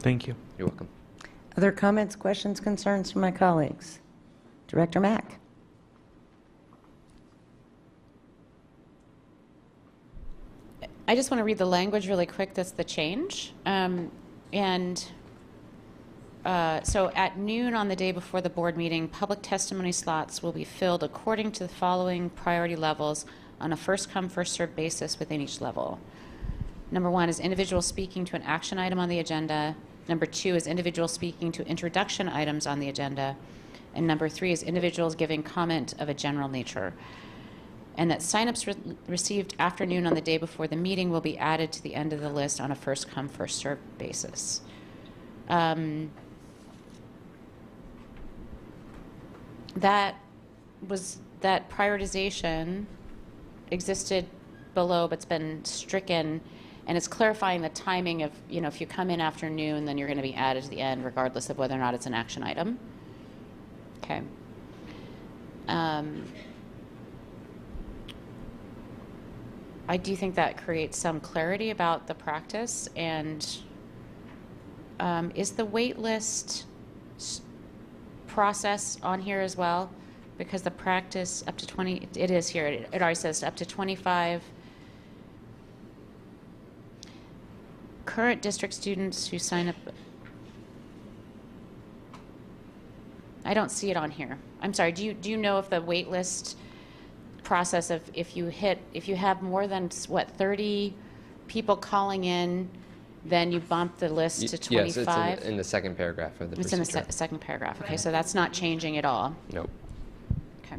Thank you. You're welcome. Other comments, questions, concerns from my colleagues? Director Mack. I just want to read the language really quick. That's the change. So at noon on the day before the board meeting, public testimony slots will be filled according to the following priority levels on a first-come, first-served basis within each level. Number 1 is individual speaking to an action item on the agenda. Number 2 is individual speaking to introduction items on the agenda. And number 3 is individuals giving comment of a general nature. And that signups received after noon on the day before the meeting will be added to the end of the list on a first-come, first-served basis. That prioritization existed below, but's been stricken, and it's clarifying the timing of, if you come in after noon, then you're going to be added to the end, regardless of whether or not it's an action item. Okay. I do think that creates some clarity about the practice, and is the wait list process on here as well? Because the practice up to 20, it is here, it already says up to 25 current district students who sign up. I don't see it on here. I'm sorry, do you know if the wait list process of if you have more than, 30 people calling in, then you bump the list to 25? Yes, it's in the second paragraph of the procedure. It's in the second paragraph. Okay, so that's not changing at all. Nope. Okay.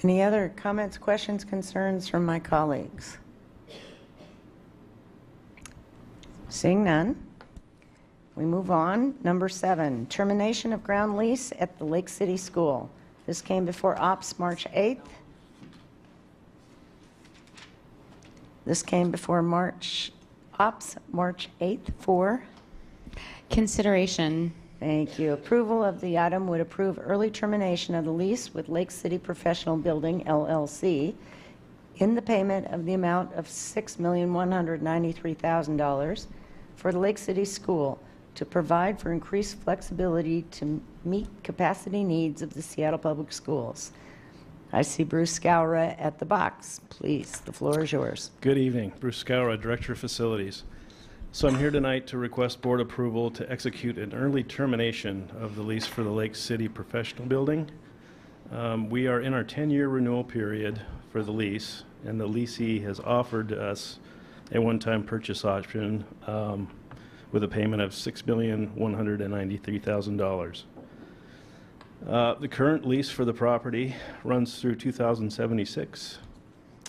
Any other comments, questions, concerns from my colleagues? Seeing none, we move on. Number 7, termination of ground lease at the Lake City School. This came before Ops March 8th. This came before Ops March 8th for Consideration. Thank you. Approval of the item would approve early termination of the lease with Lake City Professional Building, LLC, in the payment of the amount of $6,193,000 for the Lake City School to provide for increased flexibility to meet capacity needs of the Seattle Public Schools. I see Bruce Scowra at the box. Please, the floor is yours. Good evening. Bruce Scowra, Director of Facilities. So I'm here tonight to request board approval to execute an early termination of the lease for the Lake City Professional Building. We are in our 10-year renewal period for the lease, and the leasee has offered us a one-time purchase option with a payment of $6,193,000. The current lease for the property runs through 2076,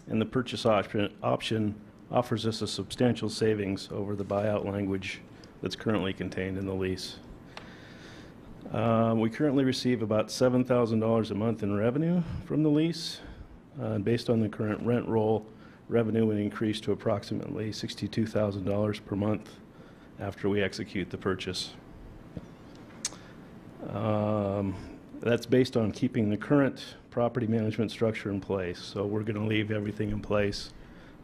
and the purchase option offers us a substantial savings over the buyout language that's currently contained in the lease. We currently receive about $7,000 a month in revenue from the lease. Based on the current rent roll, revenue would increase to approximately $62,000 per month after we execute the purchase. That's based on keeping the current property management structure in place. So we're going to leave everything in place.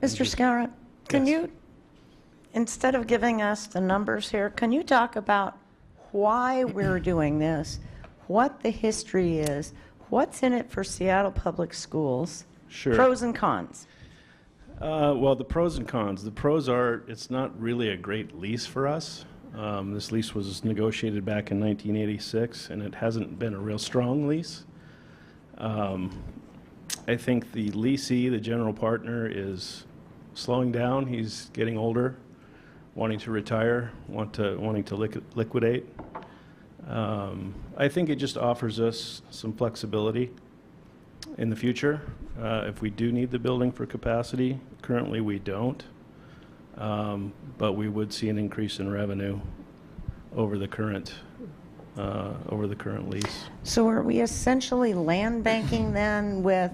Mr. Scowra, can Yes. you, instead of giving us the numbers here, can you talk about why we're doing this, what the history is, what's in it for Seattle Public Schools, Sure. pros and cons? Well, the pros and cons. The pros are it's not really a great lease for us. This lease was negotiated back in 1986, and it hasn't been a real strong lease. I think the leasee, the general partner, is slowing down. He's getting older, wanting to retire, wanting to liquidate. I think it just offers us some flexibility in the future. If we do need the building for capacity, currently we don't, but we would see an increase in revenue over the current lease. So are we essentially land banking then with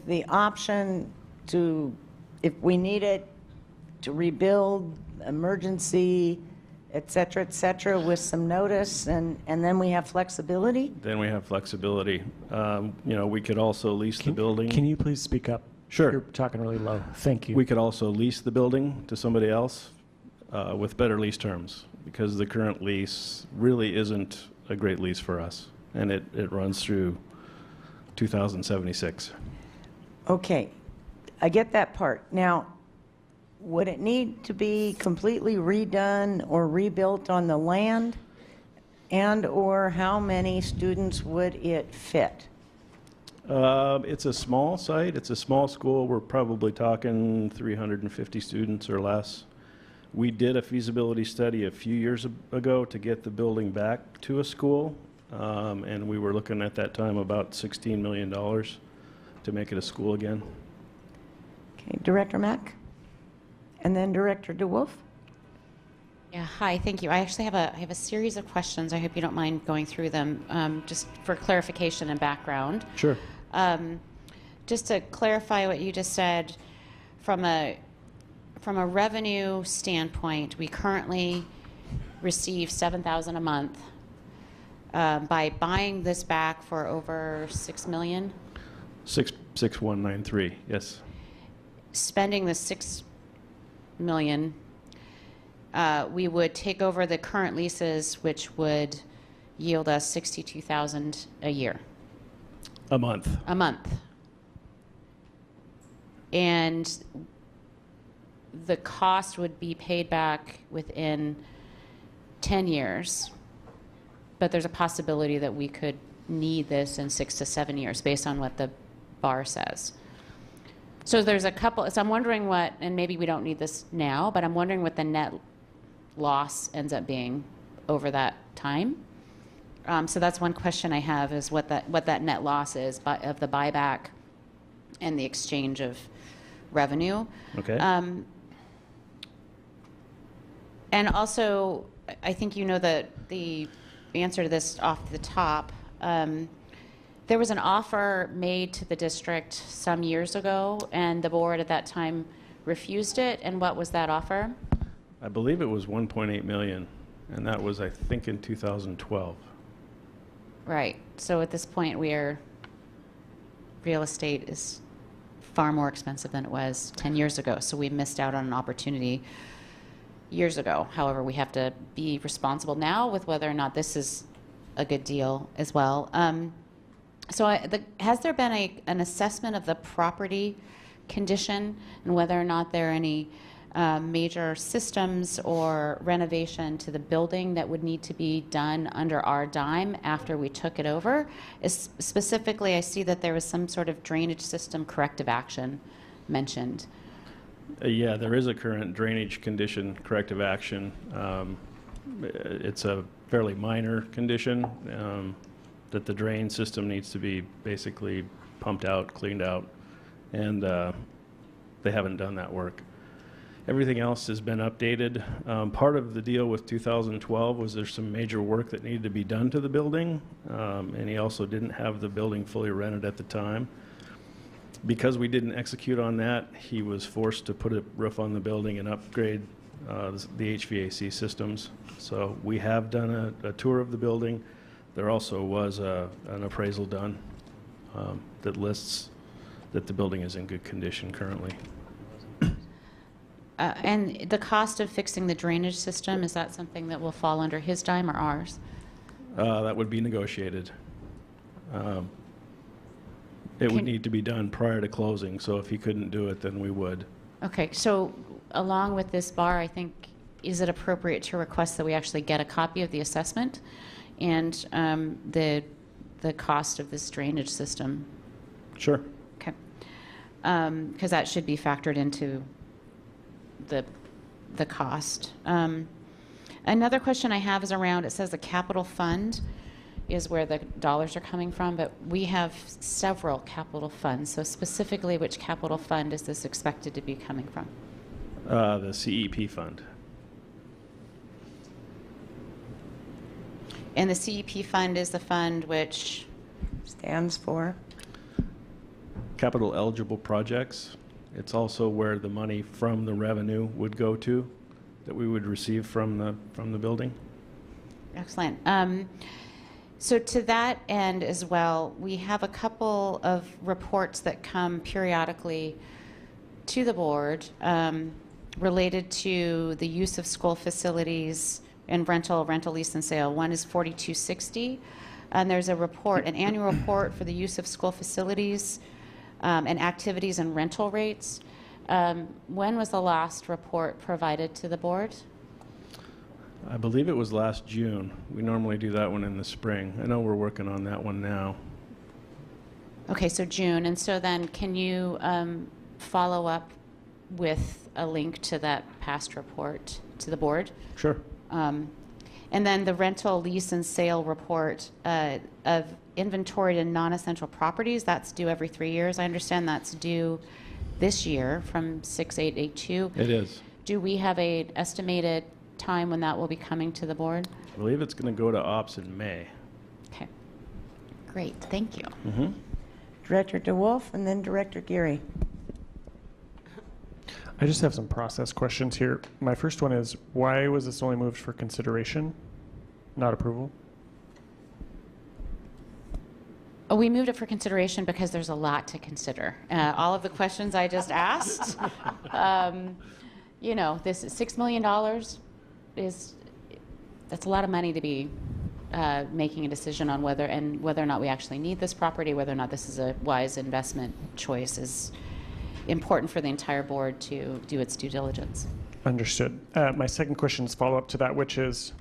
the option to, if we need it, to rebuild, emergency, et cetera, with some notice, and then we have flexibility? Then we have flexibility. We could also lease the building. Can you please speak up? Sure. You're talking really low. Thank you. We could also lease the building to somebody else with better lease terms, because the current lease really isn't a great lease for us, and it runs through 2076. Okay, I get that part. Now, would it need to be completely redone or rebuilt on the land? And/or how many students would it fit? It's a small site. It's a small school. We're probably talking 350 students or less. We did a feasibility study a few years ago to get the building back to a school, and we were looking at that time about $16 million to make it a school again. Okay, Director Mack? And then Director DeWolf? Yeah, hi, thank you. I actually have a series of questions. I hope you don't mind going through them, just for clarification and background. Sure. Just to clarify what you just said, from a revenue standpoint, we currently receive $7,000 a month. By buying this back for over $6 million, 6193, yes. spending the $6 million, we would take over the current leases, which would yield us $62,000 a year. A month. A month. And the cost would be paid back within 10 years, but there's a possibility that we could need this in 6 to 7 years based on what the bar says. So there's a couple, so I'm wondering what, and maybe we don't need this now, but I'm wondering what the net loss ends up being over that time. So that's one question I have, is what that net loss is of the buyback and the exchange of revenue. Okay. And also, I think you know the answer to this off the top. There was an offer made to the district some years ago, and the board at that time refused it. And what was that offer? I believe it was 1.8 million, and that was, I think, in 2012. Right. So at this point, real estate is far more expensive than it was 10 years ago. So we missed out on an opportunity years ago. However, we have to be responsible now with whether or not this is a good deal as well. Has there been an assessment of the property condition and whether or not there are any major systems or renovation to the building that would need to be done under our dime after we took it over? Specifically, I see that there was some sort of drainage system corrective action mentioned. Yeah, there is a current drainage condition corrective action. It's a fairly minor condition, that the drain system needs to be basically pumped out, cleaned out, and they haven't done that work. Everything else has been updated. Part of the deal with 2012 was there's some major work that needed to be done to the building, and he also didn't have the building fully rented at the time. Because we didn't execute on that, he was forced to put a roof on the building and upgrade the HVAC systems. So we have done a tour of the building. There also was an appraisal done that lists that the building is in good condition currently. And the cost of fixing the drainage system, is that something that will fall under his dime or ours? That would be negotiated. It would need to be done prior to closing, so if he couldn't do it, then we would. Okay, so along with this bar, I think, is it appropriate to request that we actually get a copy of the assessment and the cost of this drainage system? Sure. Okay. Because that should be factored into the cost. Another question I have is around, it says the capital fund is where the dollars are coming from, but we have several capital funds. So specifically, which capital fund is this expected to be coming from? The CEP fund. And the CEP fund is the fund which? Stands for? Capital eligible projects. It's also where the money from the revenue would go to, that we would receive from the building. Excellent. So to that end as well, we have a couple of reports that come periodically to the board related to the use of school facilities and rental, lease, and sale. One is 4260, and there's a report, an annual report for the use of school facilities and activities and rental rates. When was the last report provided to the board? I believe it was last June. We normally do that one in the spring. I know we're working on that one now. Okay, so June. And so then can you follow up with a link to that past report to the board? Sure. And then the rental, lease, and sale report of inventoried and non-essential properties, that's due every 3 years. I understand that's due this year from 6/8/82. It is. Do we have an estimated time when that will be coming to the board? I believe it's going to go to ops in May. Okay. Great, thank you. Director DeWolf and then Director Geary. I just have some process questions here. My first one is, why was this only moved for consideration, not approval? Oh, we moved it for consideration because there's a lot to consider. All of the questions I just asked, you know, this $6 million that's a lot of money to be making a decision on whether or not we actually need this property, whether or not this is a wise investment choice is important for the entire board to do its due diligence. Understood. My second question is follow-up to that, which is,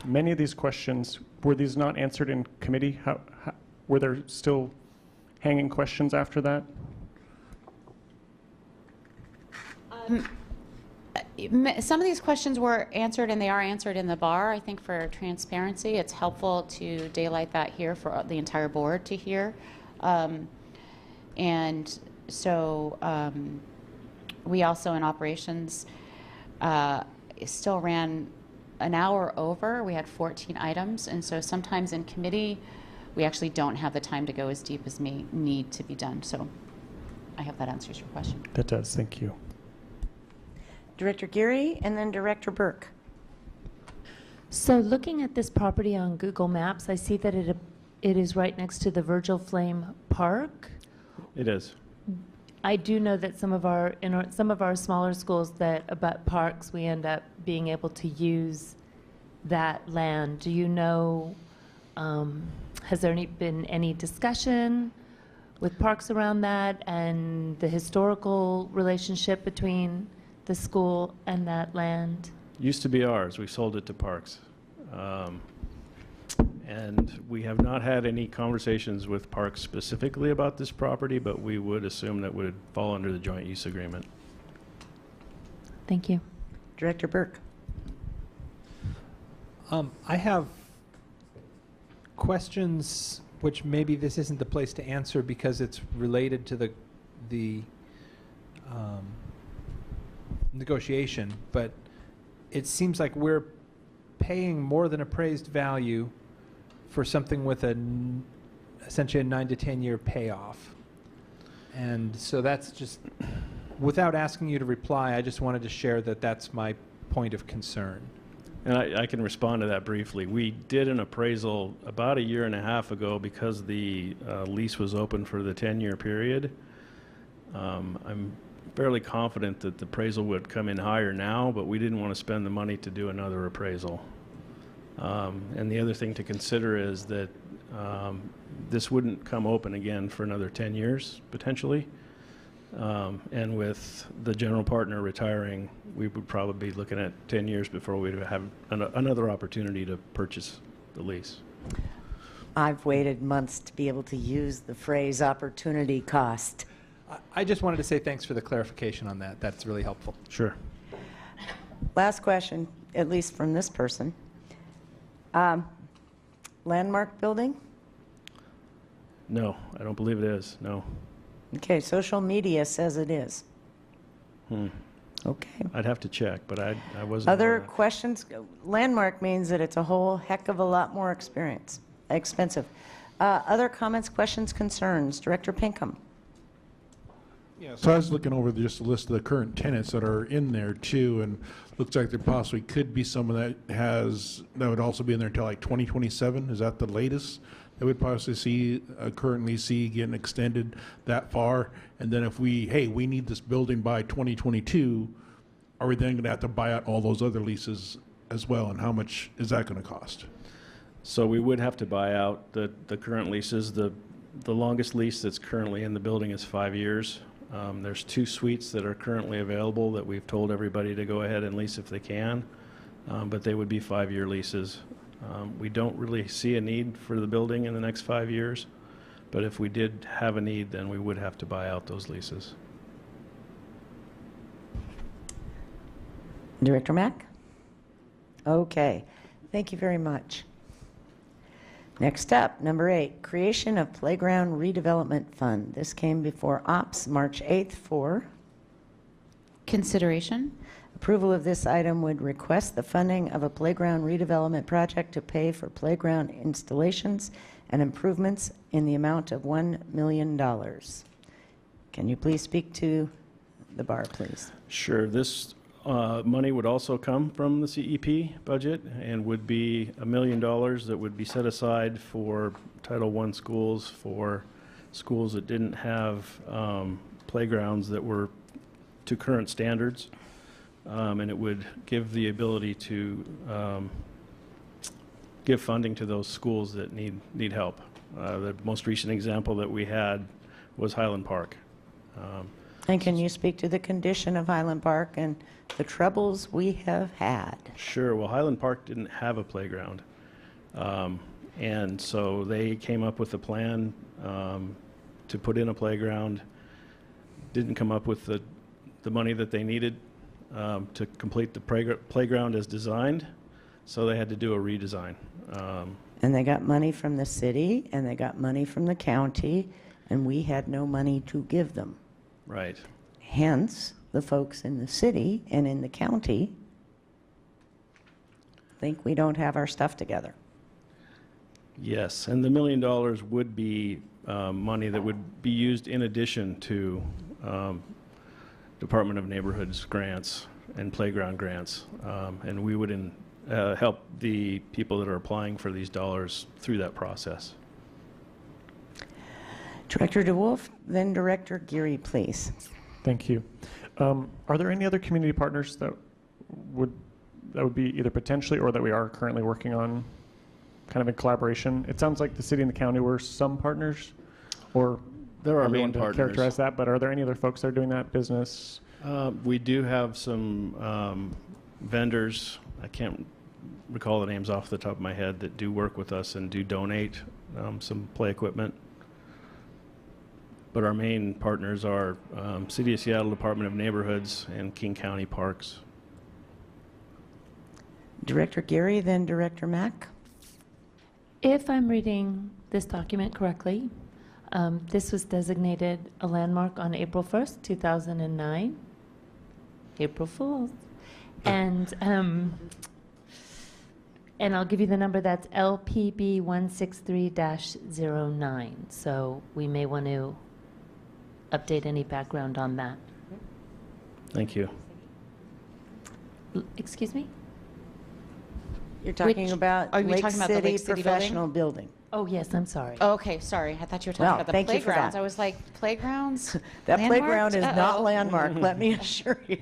many of these questions, were these not answered in committee? Were there still hanging questions after that? Some of these questions were answered, and they are answered in the bar. I think for transparency, it's helpful to daylight that here for the entire board to hear. And so we also in operations still ran an hour over. We had 14 items, and so sometimes in committee we actually don't have the time to go as deep as may need to be done. So I hope that answers your question. That does, thank you. Director Geary and then Director Burke. So looking at this property on Google Maps, I see that it is right next to the Virgil Flame Park. It is. I do know that some of our smaller schools that abut parks, we end up being able to use that land. Do you know, has there been any discussion with parks around that and the historical relationship between the school and that land? Used to be ours. We sold it to Parks. And we have not had any conversations with Parks specifically about this property, but we would assume that would fall under the joint use agreement. Thank you. Director Burke. I have questions, which maybe this isn't the place to answer because it's related to the negotiation, but it seems like we're paying more than appraised value for something with essentially a 9 to 10 year payoff. And so that's just, without asking you to reply, I just wanted to share that that's my point of concern. And I can respond to that briefly. We did an appraisal about a year and a half ago because the lease was open for the 10-year period. I'm fairly confident that the appraisal would come in higher now, but we didn't want to spend the money to do another appraisal. And the other thing to consider is that this wouldn't come open again for another 10 years, potentially. And with the general partner retiring, we would probably be looking at 10 years before we'd have another opportunity to purchase the lease. I've waited months to be able to use the phrase opportunity cost. I just wanted to say thanks for the clarification on that. That's really helpful. Sure. Last question, at least from this person. Landmark building? No, I don't believe it is. No. Okay, social media says it is. Okay. I'd have to check, but I wasn't. Other aware. questions? Landmark means that it's a whole heck of a lot more expensive. Other comments, questions, concerns? Director Pinkham. Yeah, so I was looking over just the list of the current tenants that are in there too, and looks like there possibly could be someone that would also be in there until like 2027. Is that the latest that we'd possibly currently see getting extended that far? And then if we need this building by 2022, are we then going to have to buy out all those other leases as well? And how much is that going to cost? So we would have to buy out the current leases. The longest lease that's currently in the building is 5 years. There's 2 suites that are currently available that we've told everybody to go ahead and lease if they can, but they would be 5-year leases. We don't really see a need for the building in the next 5 years, but if we did have a need, then we would have to buy out those leases. Director Mack? Okay, thank you very much. Next up, number 8, creation of playground redevelopment fund. This came before Ops March 8th for Consideration? approval of this item would request the funding of a playground redevelopment project to pay for playground installations and improvements in the amount of $1 million. Can you please speak to the bar, please? Sure. This money would also come from the CEP budget and would be $1 million that would be set aside for Title I schools, for schools that didn't have playgrounds that were to current standards. And it would give the ability to give funding to those schools that need help. The most recent example that we had was Highland Park. And can you speak to the condition of Highland Park and the troubles we have had? Sure. Well, Highland Park didn't have a playground. And so they came up with a plan to put in a playground, didn't come up with the money that they needed to complete the playground as designed, so they had to do a redesign. And they got money from the city, and they got money from the county, and we had no money to give them. Right. Hence, the folks in the city and in the county think we don't have our stuff together. Yes, and the $1 million would be money that would be used in addition to Department of Neighborhoods grants and playground grants, and we would help the people that are applying for these dollars through that process. Director DeWolf, then Director Geary, please. Thank you. Are there any other community partners that would be either potentially or that we are currently working on kind of in collaboration? It sounds like the city and the county were some partners, or There are everyone main to partners. characterize that, but are there any other folks that are doing that business? We do have some vendors, I can't recall the names off the top of my head, that do work with us and do donate some play equipment. But our main partners are City of Seattle Department of Neighborhoods and King County Parks. Director Geary, then Director Mack. If I'm reading this document correctly, this was designated a landmark on April 1st, 2009. April Fools. And I'll give you the number. That's LPB 163-09. So we may want to update any background on that. Thank you. Excuse me? You're talking Which- about are we Lake talking about the City Lake City building? Professional Building. Oh, yes, I'm sorry. Oh, okay, sorry. I thought you were talking Well, about the thank you for playgrounds. that. I was like, playgrounds? That Landmarked? playground is not Uh-oh. landmark, let me assure you.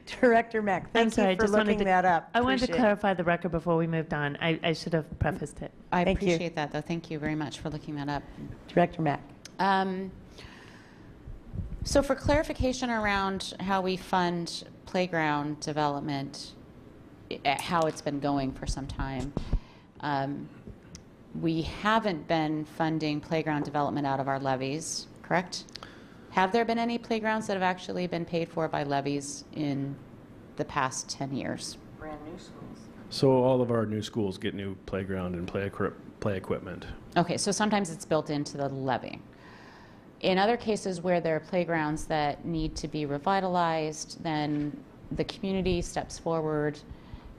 Director Mack, I'm thank sorry, you I for just wanted looking to- that up. I wanted to Appreciate it. clarify the record before we moved on. I should have prefaced it. I Thank you. appreciate that, though. Thank you very much for looking that up. Director Mack. So for clarification around how we fund playground development, how it's been going for some time, we haven't been funding playground development out of our levies, correct? Have there been any playgrounds that have actually been paid for by levies in the past 10 years? Brand new schools. So all of our new schools get new playground and play equipment. Okay, so sometimes it's built into the levy. In other cases where there are playgrounds that need to be revitalized, then the community steps forward,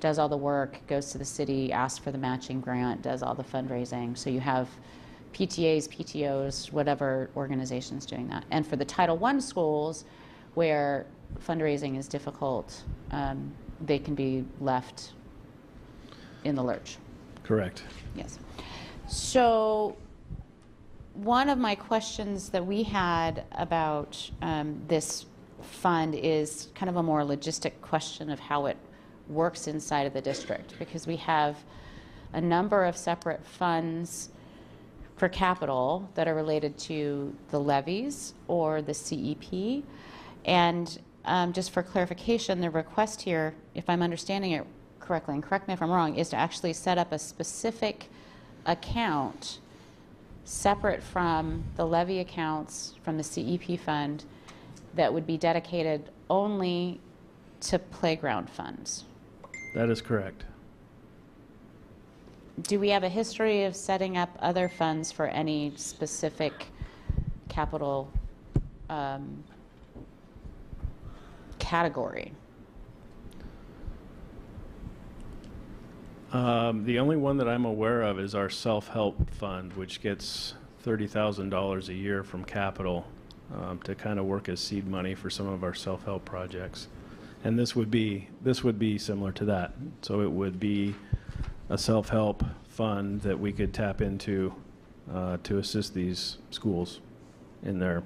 does all the work, goes to the city, asks for the matching grant, does all the fundraising. So you have PTAs, PTOs, whatever organizations doing that. And for the Title I schools, where fundraising is difficult, they can be left in the lurch. Correct. Yes. So one of my questions that we had about this fund is kind of a more logistic question of how it works inside of the district, because we have a number of separate funds for capital that are related to the levies or the CEP. And just for clarification, the request here, if I'm understanding it correctly, and correct me if I'm wrong, is to actually set up a specific account separate from the levy accounts from the CEP fund that would be dedicated only to playground funds. That is correct. Do we have a history of setting up other funds for any specific capital category? The only one that I'm aware of is our self-help fund, which gets $30,000 a year from capital to kind of work as seed money for some of our self-help projects. And this would be similar to that. So it would be a self-help fund that we could tap into to assist these schools in their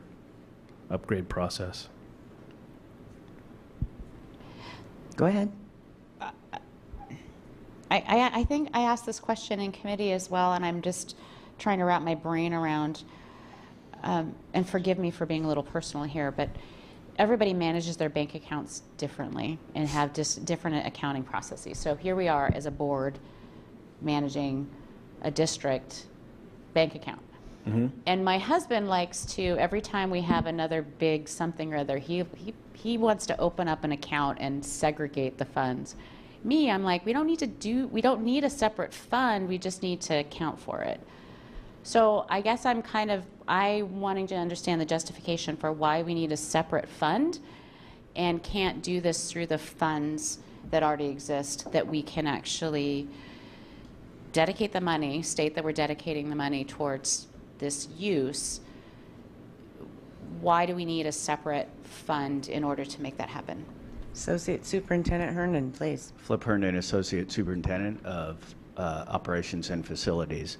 upgrade process. Go ahead. I think I asked this question in committee as well, and I'm just trying to wrap my brain around, and forgive me for being a little personal here, but everybody manages their bank accounts differently and have just different accounting processes. So here we are as a board managing a district bank account. Mm-hmm. And my husband likes to, every time we have another big something or other, he wants to open up an account and segregate the funds. Me, I'm like, we don't need a separate fund, we just need to account for it. So I guess I'm wanting to understand the justification for why we need a separate fund and can't do this through the funds that already exist, that we can actually dedicate the money, state that we're dedicating the money towards this use. Why do we need a separate fund in order to make that happen? Associate Superintendent Herndon, please. Flip Herndon, Associate Superintendent of Operations and Facilities.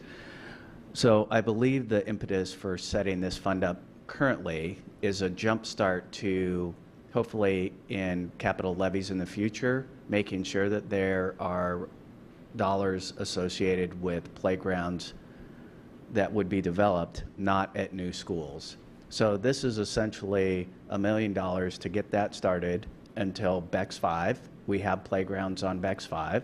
So I believe the impetus for setting this fund up currently is a jump start to hopefully in capital levies in the future, making sure that there are dollars associated with playgrounds that would be developed, not at new schools. So this is essentially $1 million to get that started until BEX 5. We have playgrounds on BEX 5.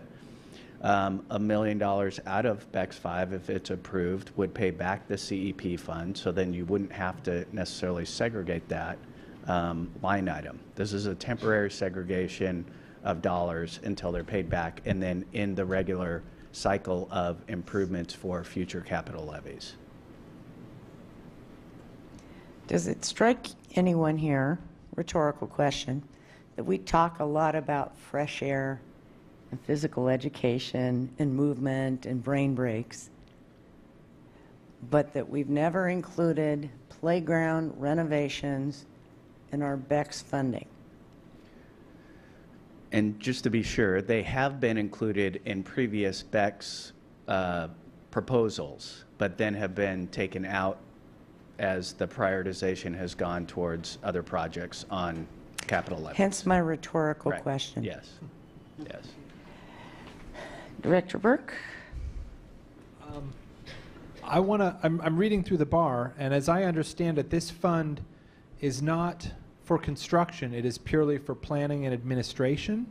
$1 million out of BEX 5, if it's approved, would pay back the CEP fund, so then you wouldn't have to necessarily segregate that line item. This is a temporary segregation of dollars until they're paid back, and then in the regular cycle of improvements for future capital levies. Does it strike anyone here, rhetorical question, that we talk a lot about fresh air and physical education and movement and brain breaks, but that we've never included playground renovations in our BEX funding? And just to be sure, they have been included in previous BEX proposals, but then have been taken out as the prioritization has gone towards other projects on capital levies. Hence my rhetorical Right. question. Yes, yes. Director Burke? I'm reading through the bar, and as I understand it, this fund is not for construction, it is purely for planning and administration.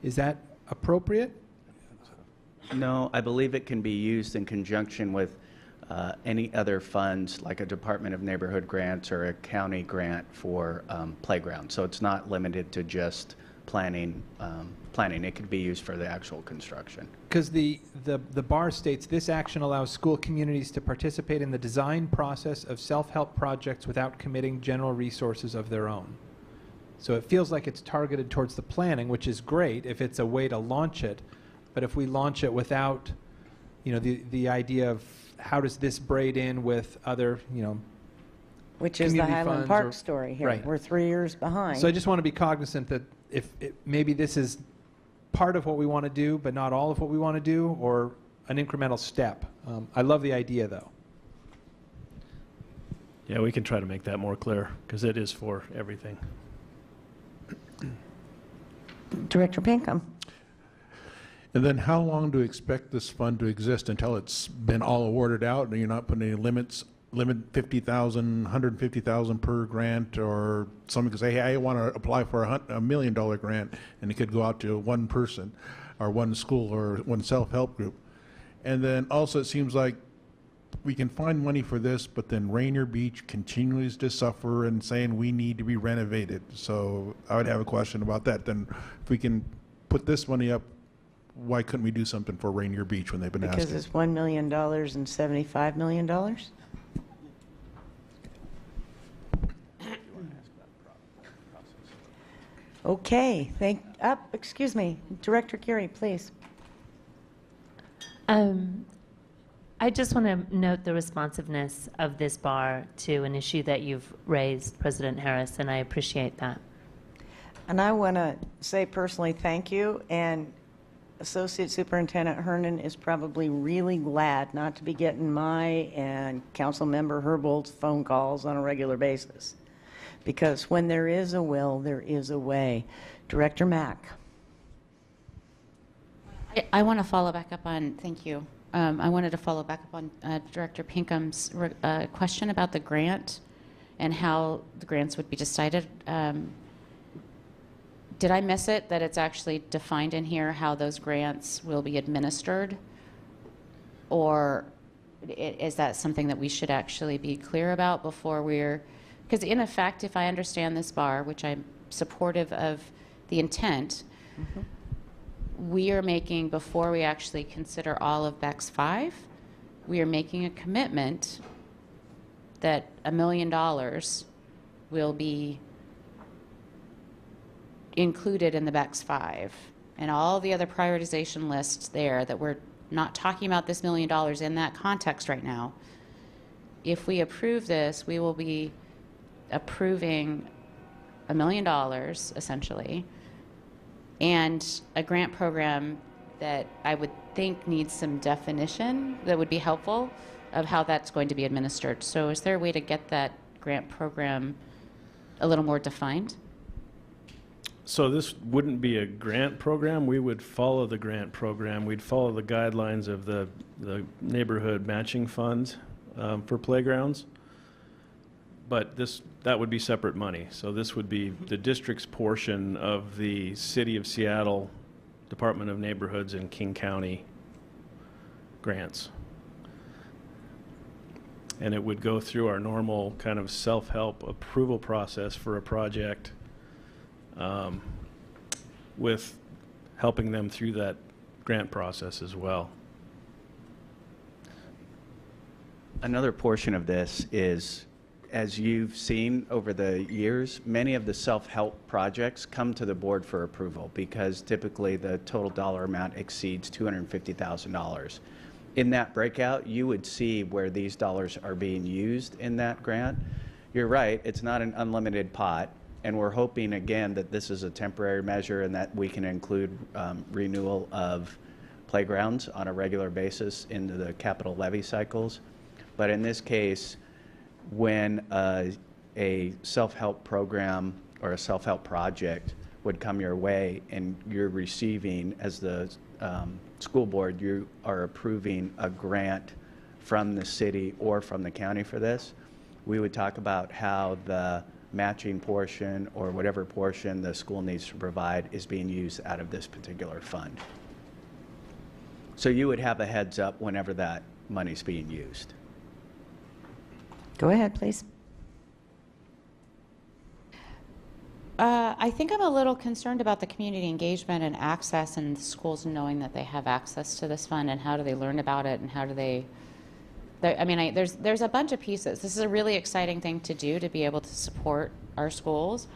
Is that appropriate? No, I believe it can be used in conjunction with any other funds, like a Department of Neighborhood grants or a county grant for playground. So it's not limited to just planning. It could be used for the actual construction. Because the bar states, this action allows school communities to participate in the design process of self-help projects without committing general resources of their own. So it feels like it's targeted towards the planning, which is great if it's a way to launch it. But if we launch it without, the idea of how does this braid in with other, Which is the community Highland funds Park or- story here. Right. We're 3 years behind. So I just want to be cognizant that if maybe this is part of what we want to do, but not all of what we want to do, or an incremental step. I love the idea, though. Yeah, we can try to make that more clear because it is for everything. Director Pinkham. And then how long do you expect this fund to exist until it's been all awarded out and you're not putting any limit 50,000, 150,000 per grant, or someone could say, hey, I want to apply for a $1 million grant, and it could go out to one person or one school or one self-help group. And then also it seems like we can find money for this, but then Rainier Beach continues to suffer and saying we need to be renovated. So I would have a question about that. Then if we can put this money up, why couldn't we do something for Rainier Beach when they've been Because asking? it's $1 million and $75 million? Okay, excuse me, Director Geary, please. I just want to note the responsiveness of this bar to an issue that you've raised, President Harris, and I appreciate that. And I want to say personally thank you, and Associate Superintendent Hernan is probably really glad not to be getting my and Councilmember Herbold's phone calls on a regular basis. Because when there is a will, there is a way. Director Mack. I want to follow back up on, thank you. I wanted to follow back up on Director Pinkham's question about the grant and how the grants would be decided. Did I miss it, that it's actually defined in here how those grants will be administered? Or is that something that we should actually be clear about before we're, because in effect, if I understand this bar, which I'm supportive of the intent, we are making, before we actually consider all of BEX 5, we are making a commitment that $1 million will be included in the BEX 5, and all the other prioritization lists there, that we're not talking about this $1 million in that context right now. If we approve this, we will be approving $1 million essentially, and a grant program that I would think needs some definition that would be helpful of how that's going to be administered. So is there a way to get that grant program a little more defined? So this wouldn't be a grant program. We would follow the grant program. We'd follow the guidelines of the neighborhood matching fund for playgrounds. But that would be separate money. So this would be the district's portion of the City of Seattle Department of Neighborhoods and King County grants. And it would go through our normal kind of self-help approval process for a project, with helping them through that grant process as well. Another portion of this is, as you've seen over the years, many of the self-help projects come to the board for approval because typically the total dollar amount exceeds $250,000. In that breakout, you would see where these dollars are being used in that grant. You're right, it's not an unlimited pot, and we're hoping again that this is a temporary measure and that we can include renewal of playgrounds on a regular basis into the capital levy cycles. But in this case, when a self-help program or a self-help project would come your way and you're receiving, as the school board, you are approving a grant from the city or from the county for this, we would talk about how the matching portion or whatever portion the school needs to provide is being used out of this particular fund. So you would have a heads up whenever that money's being used. Go ahead, please. I think I'm a little concerned about the community engagement and access, and schools knowing that they have access to this fund, and how do they learn about it, and how do they, there's a bunch of pieces. This is a really exciting thing to do, to be able to support our schools.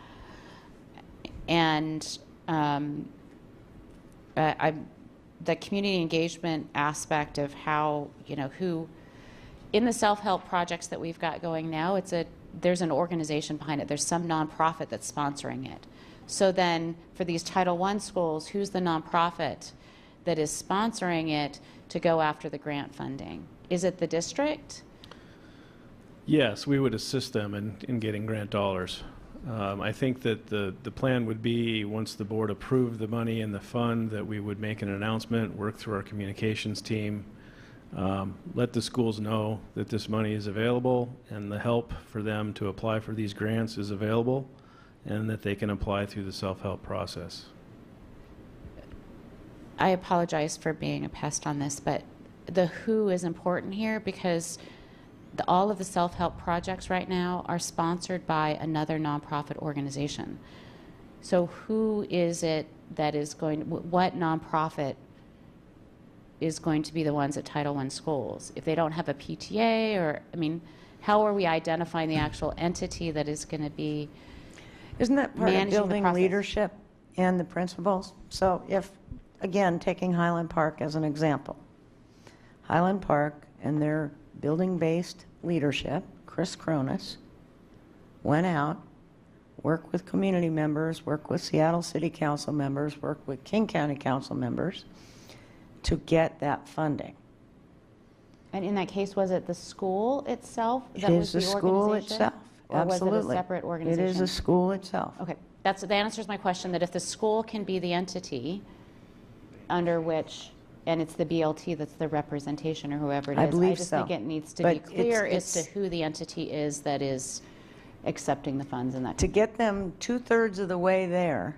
And the community engagement aspect of how, who, in the self-help projects that we've got going now, there's an organization behind it. There's some nonprofit that's sponsoring it. So then for these Title I schools, who's the nonprofit that is sponsoring it to go after the grant funding? Is it the district? Yes, we would assist them in getting grant dollars. I think that the plan would be, once the board approved the money in the fund, that we would make an announcement, work through our communications team, let the schools know that this money is available and the help for them to apply for these grants is available, and that they can apply through the self-help process. I apologize for being a pest on this, but the who is important here because all of the self-help projects right now are sponsored by another nonprofit organization. So who is it that is going, what nonprofit is going to be the ones at Title I schools? If they don't have a PTA or, I mean, how are we identifying the actual entity that is going to be Isn't that part of managing the building process? leadership and the principals? So if, again, taking Highland Park as an example, Highland Park and their building-based leadership, Chris Cronus, went out, worked with community members, worked with Seattle City Council members, worked with King County Council members to get that funding. And in that case, was it the school itself It that is was the the school organization? itself, Or was absolutely. it a separate organization? It is the school itself. Okay, that answers my question, that if the school can be the entity under which, and it's the BLT that's the representation or whoever it is. I believe I just so. think it needs to But be clear it's- as to who the entity is that is accepting the funds and that. To get them 2/3 of the way there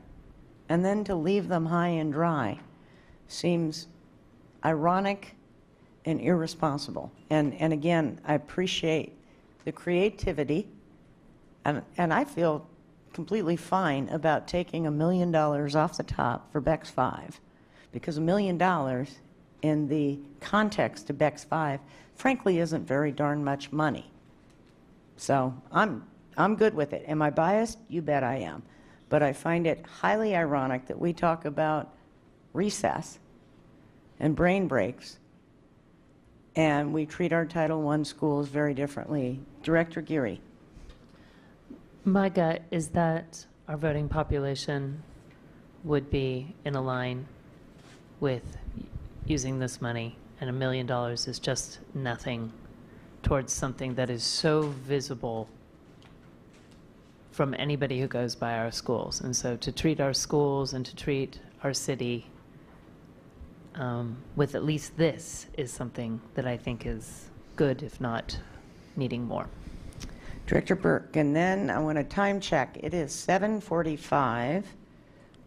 and then to leave them high and dry seems ironic and irresponsible. And again, I appreciate the creativity, and I feel completely fine about taking $1 million off the top for BEX 5, because $1 million in the context of BEX 5, frankly, isn't very darn much money. So I'm good with it. Am I biased? You bet I am. But I find it highly ironic that we talk about recess and brain breaks, and we treat our Title I schools very differently. Director Geary. My gut is that our voting population would be in a line with using this money, and $1 million is just nothing towards something that is so visible from anybody who goes by our schools. And so to treat our schools and to treat our city with at least this is something that I think is good, if not needing more. Director Burke, and then I want to time check. It is 7:45.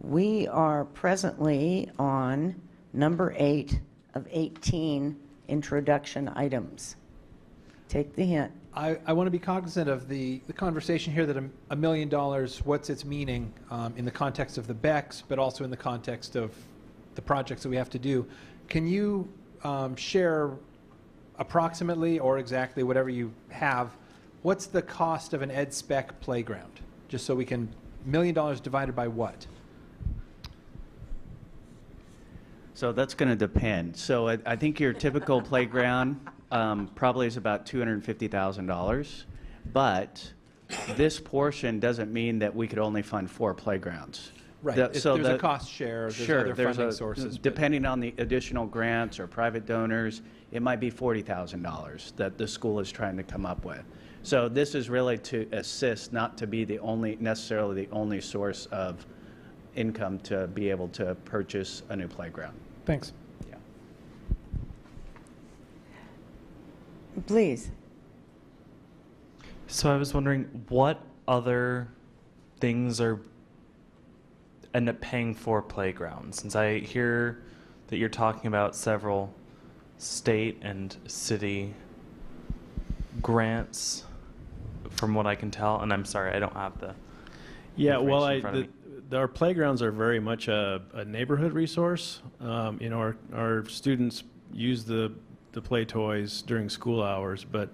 We are presently on number 8 of 18 introduction items. Take the hint. I want to be cognizant of the conversation here that $1 million, what's its meaning in the context of the BEX, but also in the context of the projects that we have to do. Can you share approximately or exactly whatever you have, what's the cost of an ed spec playground? Just so we can, $1 million divided by what? So that's going to depend. So I think your typical playground probably is about $250,000, but this portion doesn't mean that we could only fund 4 playgrounds. Right. So There's a cost share, there's Sure, other there's funding sources. but- depending on the additional grants or private donors, it might be $40,000 that the school is trying to come up with. So this is really to assist, not to be the only, necessarily the only source of income to be able to purchase a new playground. Thanks. Yeah. Please. So I was wondering what other things are end up paying for playgrounds, since I hear that you're talking about several state and city grants, from what I can tell, and I'm sorry, I don't have the Yeah, well, information in front of me. our playgrounds are very much a neighborhood resource. You know, our students use the play toys during school hours, but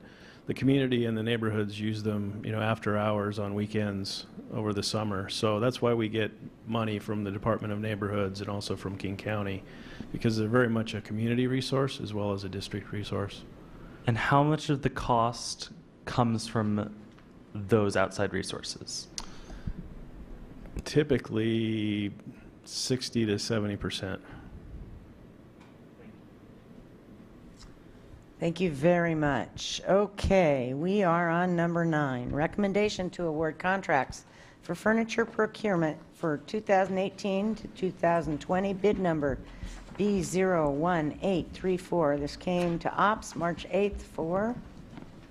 the community and the neighborhoods use them, you know, after hours on weekends over the summer. So that's why we get money from the Department of Neighborhoods and also from King County, because they're very much a community resource as well as a district resource. And how much of the cost comes from those outside resources? Typically 60 to 70%. Thank you very much. Okay, we are on number 9. Recommendation to award contracts for furniture procurement for 2018 to 2020, bid number B01834. This came to Ops March 8th for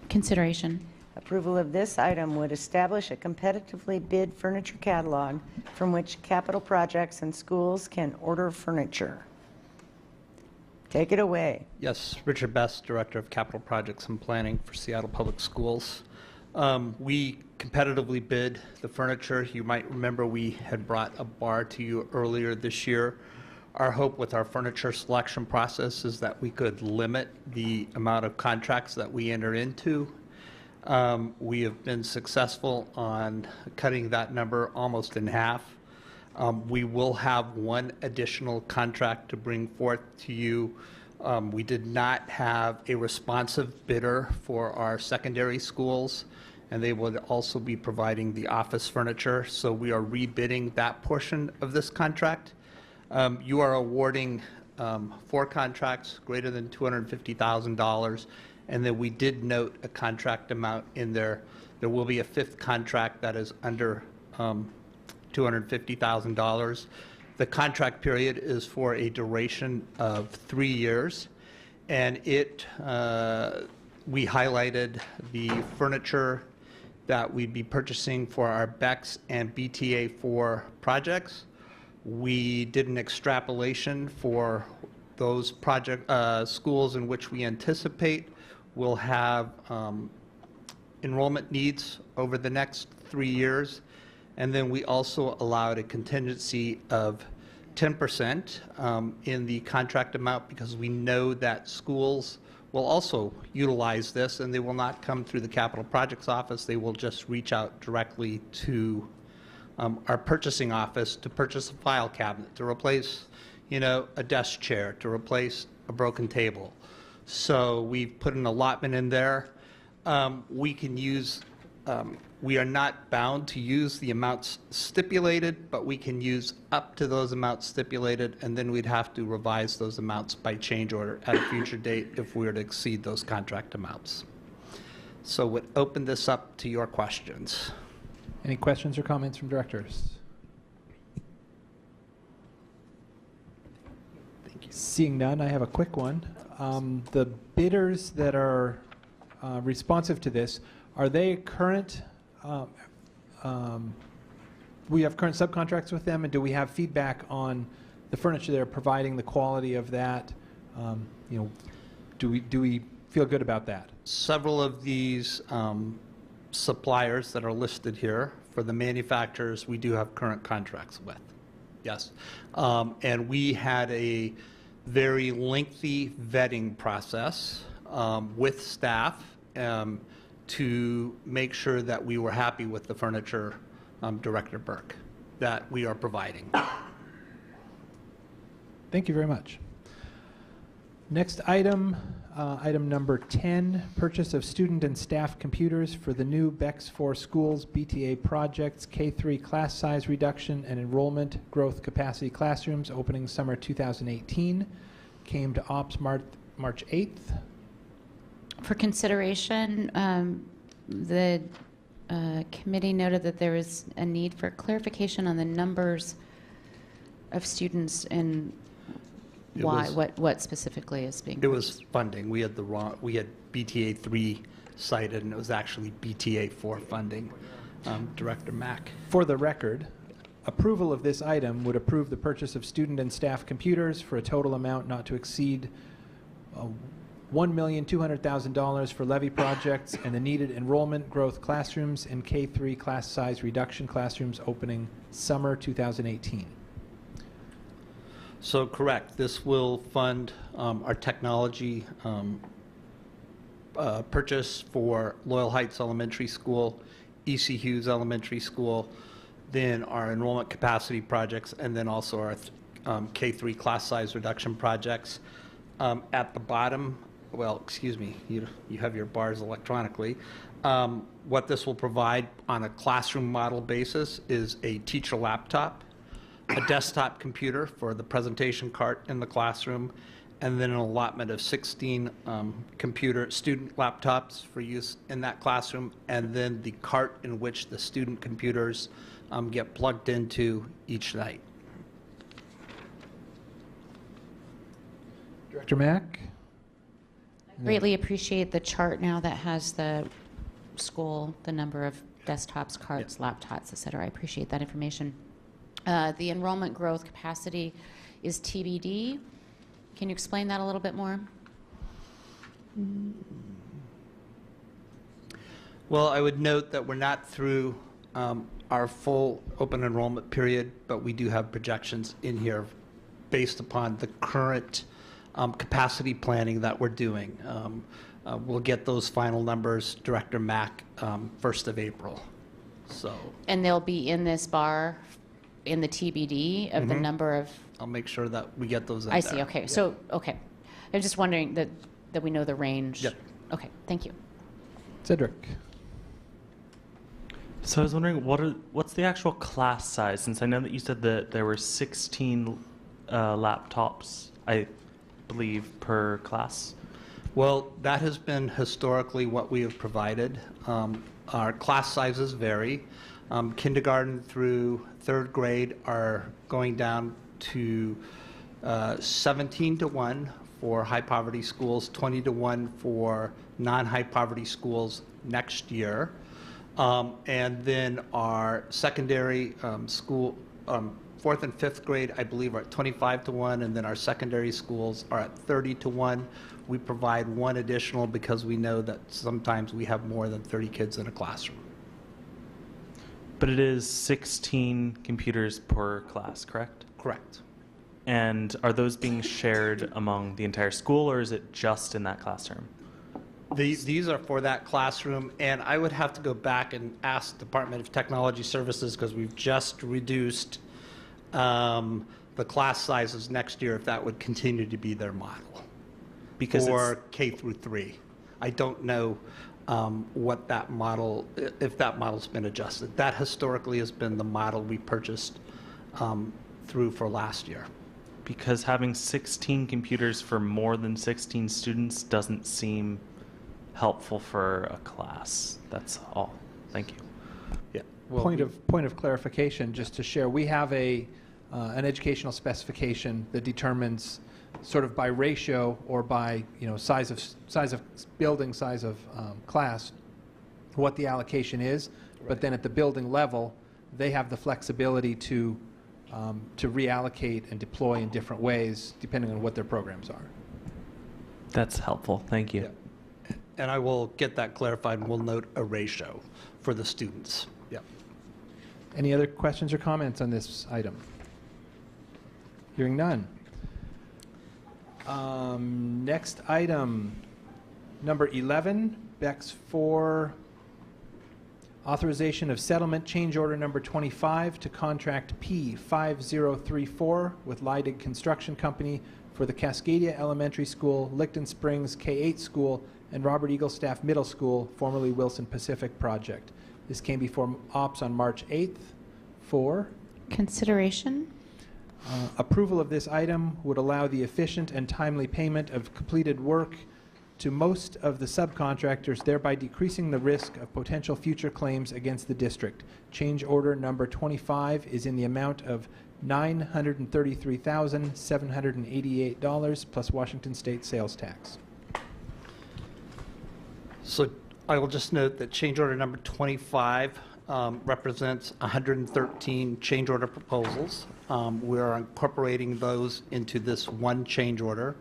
Consideration. approval of this item would establish a competitively bid furniture catalog from which capital projects and schools can order furniture. Take it away. Yes, Richard Best, Director of Capital Projects and Planning for Seattle Public Schools. We competitively bid the furniture. You might remember we had brought a bar to you earlier this year. Our hope with our furniture selection process is that we could limit the amount of contracts that we enter into. We have been successful on cutting that number almost in half. We will have one additional contract to bring forth to you. We did not have a responsive bidder for our secondary schools, and they would also be providing the office furniture, so we are rebidding that portion of this contract. You are awarding 4 contracts greater than $250,000, and then we did note a contract amount in there. There will be a 5th contract that is under $250,000. The contract period is for a duration of 3 years, and we highlighted the furniture that we'd be purchasing for our BEX and BTA4 projects. We did an extrapolation for those schools in which we anticipate will have enrollment needs over the next 3 years. And then we also allowed a contingency of 10% in the contract amount because we know that schools will also utilize this, and they will not come through the Capital Projects Office. They will just reach out directly to our purchasing office to purchase a file cabinet, to replace, a desk chair, to replace a broken table. So we've put an allotment in there. We can use, we are not bound to use the amounts stipulated, but we can use up to those amounts stipulated, and then we'd have to revise those amounts by change order at a future date if we were to exceed those contract amounts. So would open this up to your questions. Any questions or comments from directors? Thank you. Seeing none, I have a quick one. The bidders that are responsive to this, are they current? We have current subcontracts with them, and do we have feedback on the furniture they're providing, the quality of that? Do we feel good about that? Several of these suppliers that are listed here, for the manufacturers, we do have current contracts with. Yes. And we had a very lengthy vetting process with staff to make sure that we were happy with the furniture, Director Burke, that we are providing. Thank you very much. Next item, item number 10, purchase of student and staff computers for the new BEX for Schools BTA projects, K-3 class size reduction and enrollment growth capacity classrooms opening summer 2018. Came to Ops March 8th. For consideration, the committee noted that there was a need for clarification on the numbers of students and why, what specifically is being It was purchased. funding. We had BTA 3 cited, and it was actually BTA 4 funding. Director Mack. For the record, approval of this item would approve the purchase of student and staff computers for a total amount not to exceed $1,200,000 for levy projects and the needed enrollment growth classrooms and K-3 class size reduction classrooms opening summer 2018. So correct. This will fund our technology purchase for Loyal Heights Elementary School, E.C. Hughes Elementary School, then our enrollment capacity projects, and then also our K-3 class size reduction projects. At the bottom, well, excuse me, you have your bars electronically. What this will provide on a classroom model basis is a teacher laptop, a desktop computer for the presentation cart in the classroom, and then an allotment of 16 student laptops for use in that classroom, and then the cart in which the student computers get plugged into each night. Director Mack? Greatly appreciate the chart now that has the school, the number of desktops, cards, laptops, et cetera. I appreciate that information. The enrollment growth capacity is TBD. Can you explain that a little bit more? Well, I would note that we're not through our full open enrollment period, but we do have projections in here based upon the current capacity planning that we're doing. We'll get those final numbers, Director Mack, 1st of April. So And they'll be in this bar in the TBD of the number of... I'll make sure that we get those in I there. see, okay. So, okay. I'm just wondering that we know the range. Yep. Okay, thank you. Cedric? So I was wondering, what's the actual class size? Since I know that you said that there were 16 laptops, I believe, per class. Well, that has been historically what we have provided. Our class sizes vary. Kindergarten through 3rd grade are going down to 17 to 1 for high poverty schools, 20 to 1 for non-high poverty schools next year. And then our secondary school, 4th and 5th grade, I believe, are at 25 to 1, and then our secondary schools are at 30 to 1. We provide one additional because we know that sometimes we have more than 30 kids in a classroom. But it is 16 computers per class, correct? Correct. And are those being shared among the entire school, or is it just in that classroom? These are for that classroom, and I would have to go back and ask Department of Technology Services because we've just reduced the class sizes next year if that would continue to be their model. Because for K through 3. I don't know what that model, if that model's been adjusted. That historically has been the model we purchased through for last year. Because having 16 computers for more than 16 students doesn't seem helpful for a class. That's all. Thank you. Yeah. Point of clarification, just to share, we have an educational specification that determines sort of by ratio or by size of building, size of class, what the allocation is. Right. But then at the building level, they have the flexibility to reallocate and deploy in different ways depending on what their programs are. That's helpful. Thank you. Yeah. And I will get that clarified, and we'll note a ratio for the students. Yep. Any other questions or comments on this item? Hearing none. Next item, number 11, Bex 4, authorization of settlement change order number 25 to contract P5034 with Leidig Construction Company for the Cascadia Elementary School, Licton Springs K-8 School, and Robert Eaglestaff Middle School, formerly Wilson Pacific project. This came before OPS on March 8th for consideration. Approval of this item would allow the efficient and timely payment of completed work to most of the subcontractors, thereby decreasing the risk of potential future claims against the district. Change order number 25 is in the amount of $933,788 plus Washington State sales tax. So I will just note that change order number 25 represents 113 change order proposals. We are incorporating those into this one change order.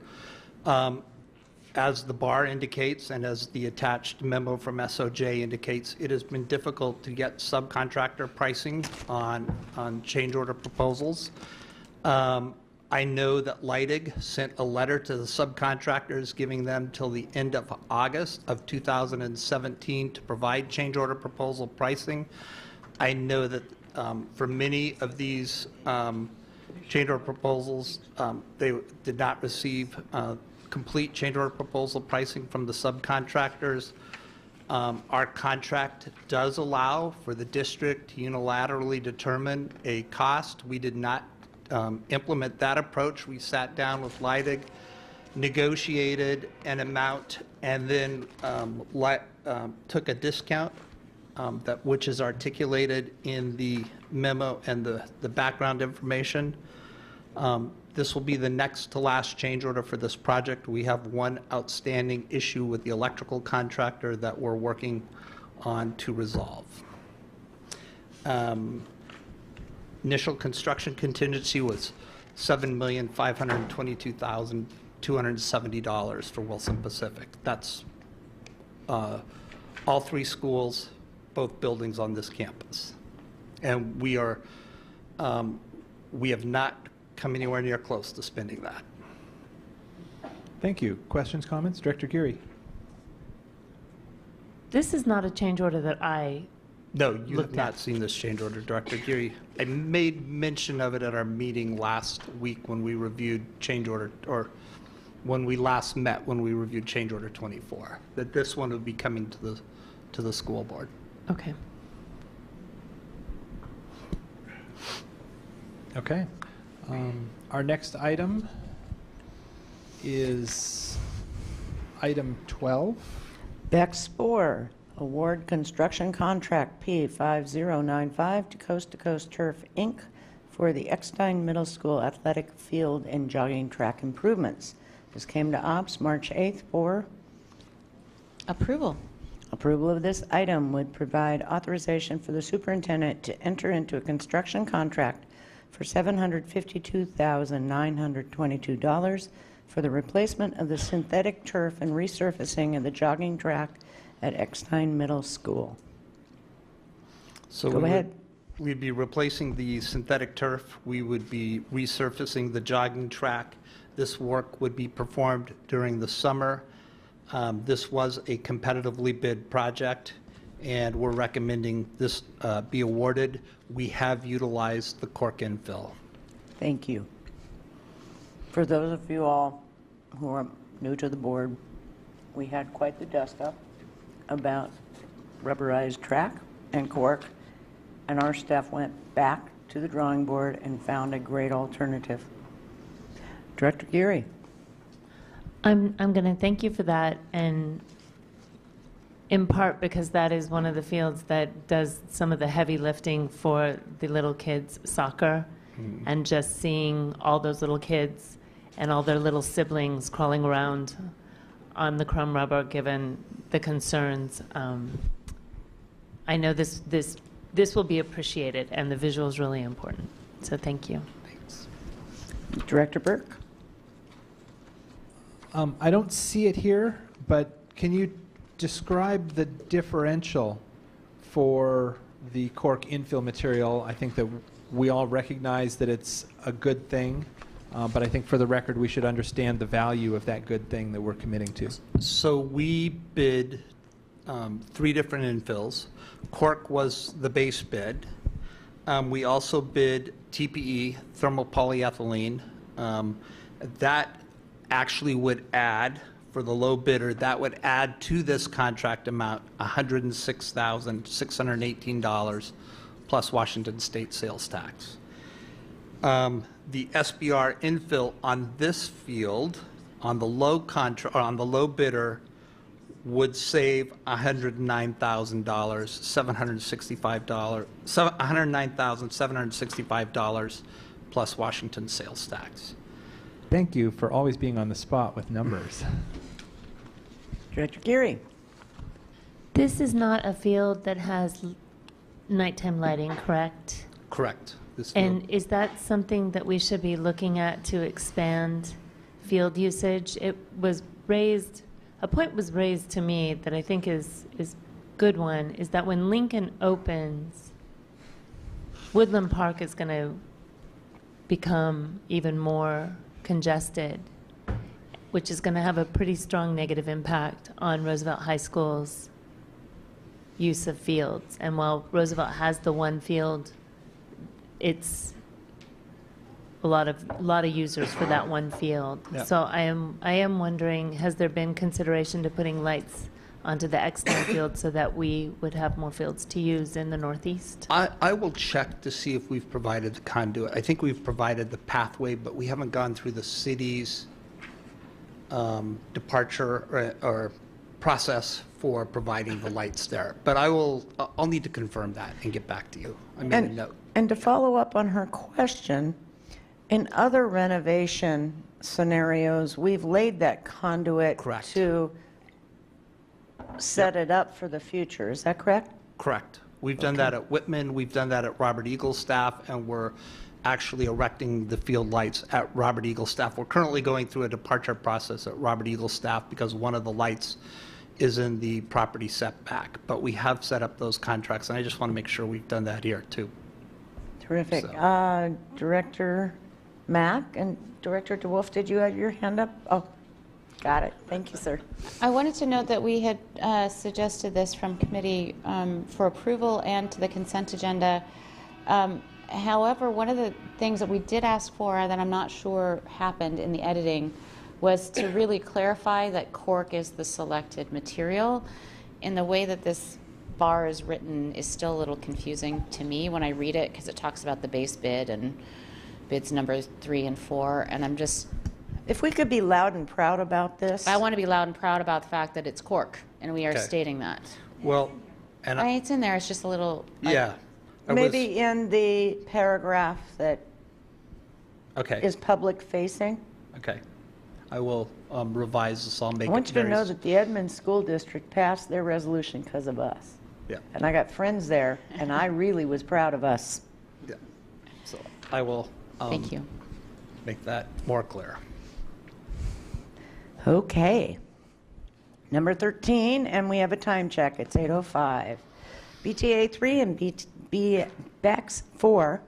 As the bar indicates and as the attached memo from SOJ indicates, it has been difficult to get subcontractor pricing on change order proposals. I know that Leidig sent a letter to the subcontractors giving them till the end of August of 2017 to provide change order proposal pricing. I know that for many of these change order proposals, they did not receive complete change order proposal pricing from the subcontractors. Our contract does allow for the district to unilaterally determine a cost. We did not implement that approach. We sat down with Leidig, negotiated an amount, and then took a discount which is articulated in the memo and the background information. This will be the next to last change order for this project. We have one outstanding issue with the electrical contractor that we're working on to resolve. Initial construction contingency was $7,522,270 for Wilson Pacific. That's all three schools, both buildings on this campus. And we have not come anywhere near close to spending that. Thank you. Questions, comments? Director Geary. This is not a change order that I No, you have Looked not at. seen this change order, Director Geary. I made mention of it at our meeting last week when we reviewed change order, or when we last met, when we reviewed change order 24, that this one would be coming to the school board. Okay. Okay. Our next item is item 12. Beck Spore, award construction contract P5095 to Coast Turf, Inc. for the Eckstein Middle School athletic field and jogging track improvements. This came to ops March 8th for Approval. approval of this item would provide authorization for the superintendent to enter into a construction contract for $752,922 for the replacement of the synthetic turf and resurfacing of the jogging track at Eckstein Middle School. So Go ahead. We'd be replacing the synthetic turf. We would be resurfacing the jogging track. This work would be performed during the summer. This was a competitively bid project, and we're recommending this be awarded. We have utilized the cork infill. Thank you. For those of you all who are new to the board, we had quite the dust-up about rubberized track and cork, and our staff went back to the drawing board and found a great alternative. Director Geary. I'm going to thank you for that, and in part because that is one of the fields that does some of the heavy lifting for the little kids' soccer, and just seeing all those little kids and all their little siblings crawling around on the crumb rubber, given the concerns. I know this will be appreciated, and the visual is really important. So thank you. Thanks. Director Burke. I don't see it here, but can you describe the differential for the cork infill material? I think that we all recognize that it's a good thing, but I think for the record, we should understand the value of that good thing that we're committing to. So we bid 3 different infills. Cork was the base bid. We also bid TPE, thermopolyethylene. That actually would add, for the low bidder, that would add to this contract amount $106,618 plus Washington State sales tax. The SBR infill on this field, on the low bidder, would save $109,765 plus Washington sales tax. Thank you for always being on the spot with numbers. Director Geary. This is not a field that has nighttime lighting, correct? Correct. This And field. is that something that we should be looking at to expand field usage? It was raised, a point was raised to me that I think is good one, is that when Lincoln opens, Woodland Park is going to become even more congested, which is going to have a pretty strong negative impact on Roosevelt High School's use of fields. And while Roosevelt has the one field, it's a lot of users for that one field. Yeah. So I am wondering, has there been consideration to putting lights onto the Eckstein field so that we would have more fields to use in the Northeast? I will check to see if we've provided the conduit. I think we've provided the pathway, but we haven't gone through the city's departure or process for providing the lights there. But I'll need to confirm that and get back to you. I made a note. And to follow up on her question, in other renovation scenarios, we've laid that conduit Correct. to set it up for the future. Is that correct? Correct. We've done that at Whitman, we've done that at Robert Eagle staff, and we're actually erecting the field lights at Robert Eagle staff. We're currently going through a departure process at Robert Eagle staff because one of the lights is in the property setback. But we have set up those contracts, and I just want to make sure we've done that here too. Terrific. So- Director Mack and Director DeWolf, did you have your hand up? Oh, got it. Thank you, sir. I wanted to note that we had suggested this from committee for approval and to the consent agenda. However, one of the things that we did ask for that I'm not sure happened in the editing was to really clarify that cork is the selected material. In the way that this bar is written is still a little confusing to me when I read it because it talks about the base bid and bids numbers 3 and 4, and I'm just... If we could be loud and proud about this. I want to be loud and proud about the fact that it's cork, and we are Okay. stating that. Well, and It's in there, it's just a little... yeah. I was- Maybe in the paragraph that Okay, is public facing. okay. I will revise this, I'll make it I want you to know very- that the Edmonds School District passed their resolution because of us. Yeah, And I got friends there, and I really was proud of us. yeah. So I will Thank you. make that more clear. Okay. Number 13, and we have a time check. It's 8:05. BTA 3 and BEX 4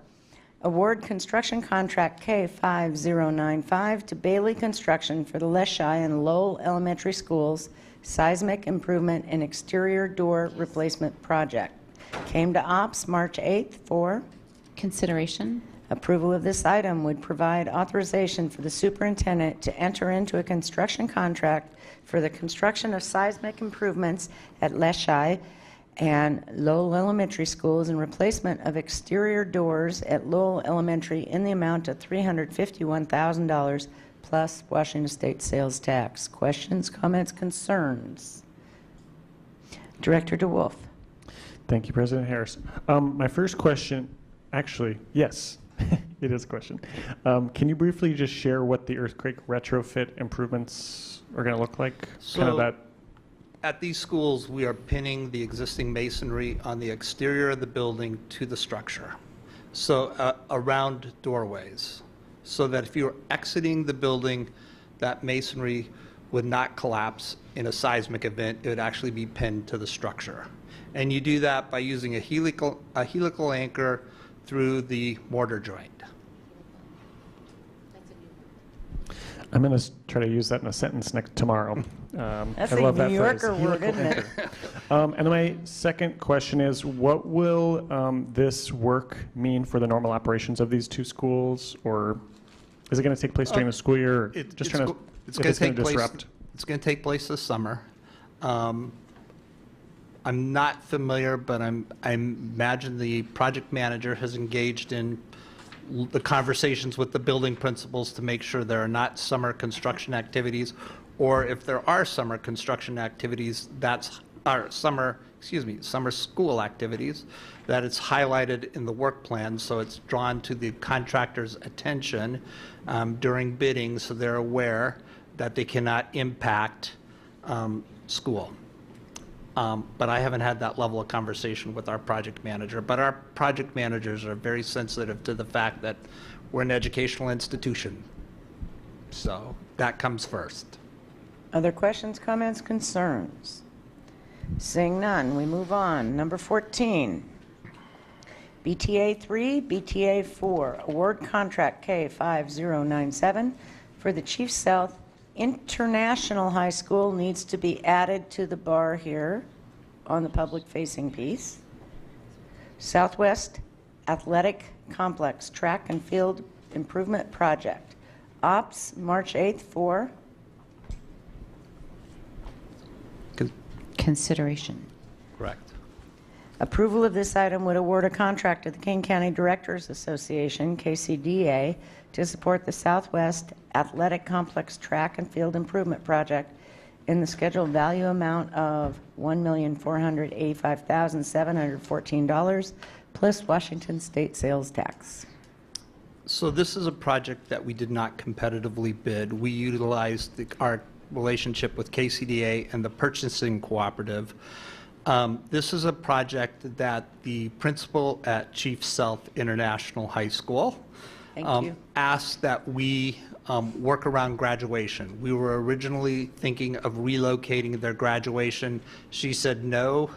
award construction contract K5095 to Bailey Construction for the Leschi and Lowell Elementary Schools seismic improvement and exterior door replacement project. Came to ops March 8th for Consideration? approval of this item would provide authorization for the superintendent to enter into a construction contract for the construction of seismic improvements at Leschi and Lowell Elementary Schools and replacement of exterior doors at Lowell Elementary in the amount of $351,000 plus Washington State sales tax. Questions, comments, concerns? Director DeWolf. Thank you, President Harris. My first question, actually, yes, it is a question. Can you briefly just share what the earthquake retrofit improvements are going to look like? Kind of So- that. At these schools, we are pinning the existing masonry on the exterior of the building to the structure, so around doorways, so that if you're exiting the building, that masonry would not collapse in a seismic event. It would actually be pinned to the structure. And you do that by using a helical anchor through the mortar joint. I'm going to try to use that in a sentence tomorrow. That's I a love that New phrase. Yorker word, Helical isn't it? anchor. And then my second question is, what will this work mean for the normal operations of these two schools? Or is it going to take place during the school year? Or It's just trying to, it's if going it's to going take to place. disrupt. It's going to take place this summer. I'm not familiar, but I imagine the project manager has engaged in the conversations with the building principals to make sure there are not summer construction activities, or if there are summer construction activities, summer school activities, that it's highlighted in the work plan, so it's drawn to the contractor's attention during bidding, so they're aware that they cannot impact school. But I haven't had that level of conversation with our project manager. But our project managers are very sensitive to the fact that we're an educational institution. So that comes first. Other questions, comments, concerns? Seeing none, we move on. Number 14, BTA 3, BTA 4, award contract K5097 for the Chief South International High School needs to be added to the bar here on the public-facing piece. Southwest Athletic Complex Track and Field Improvement Project. Ops, March 8th for Consideration. Correct. approval of this item would award a contract to the King County Directors Association, KCDA, to support the Southwest Athletic Complex Track and Field Improvement Project in the scheduled value amount of $1,485,714 plus Washington state sales tax. So this is a project that we did not competitively bid. We utilized our relationship with KCDA and the purchasing cooperative. This is a project that the principal at Chief Sealth International High School Thank you. asked that we work around graduation. We were originally thinking of relocating their graduation. She said no.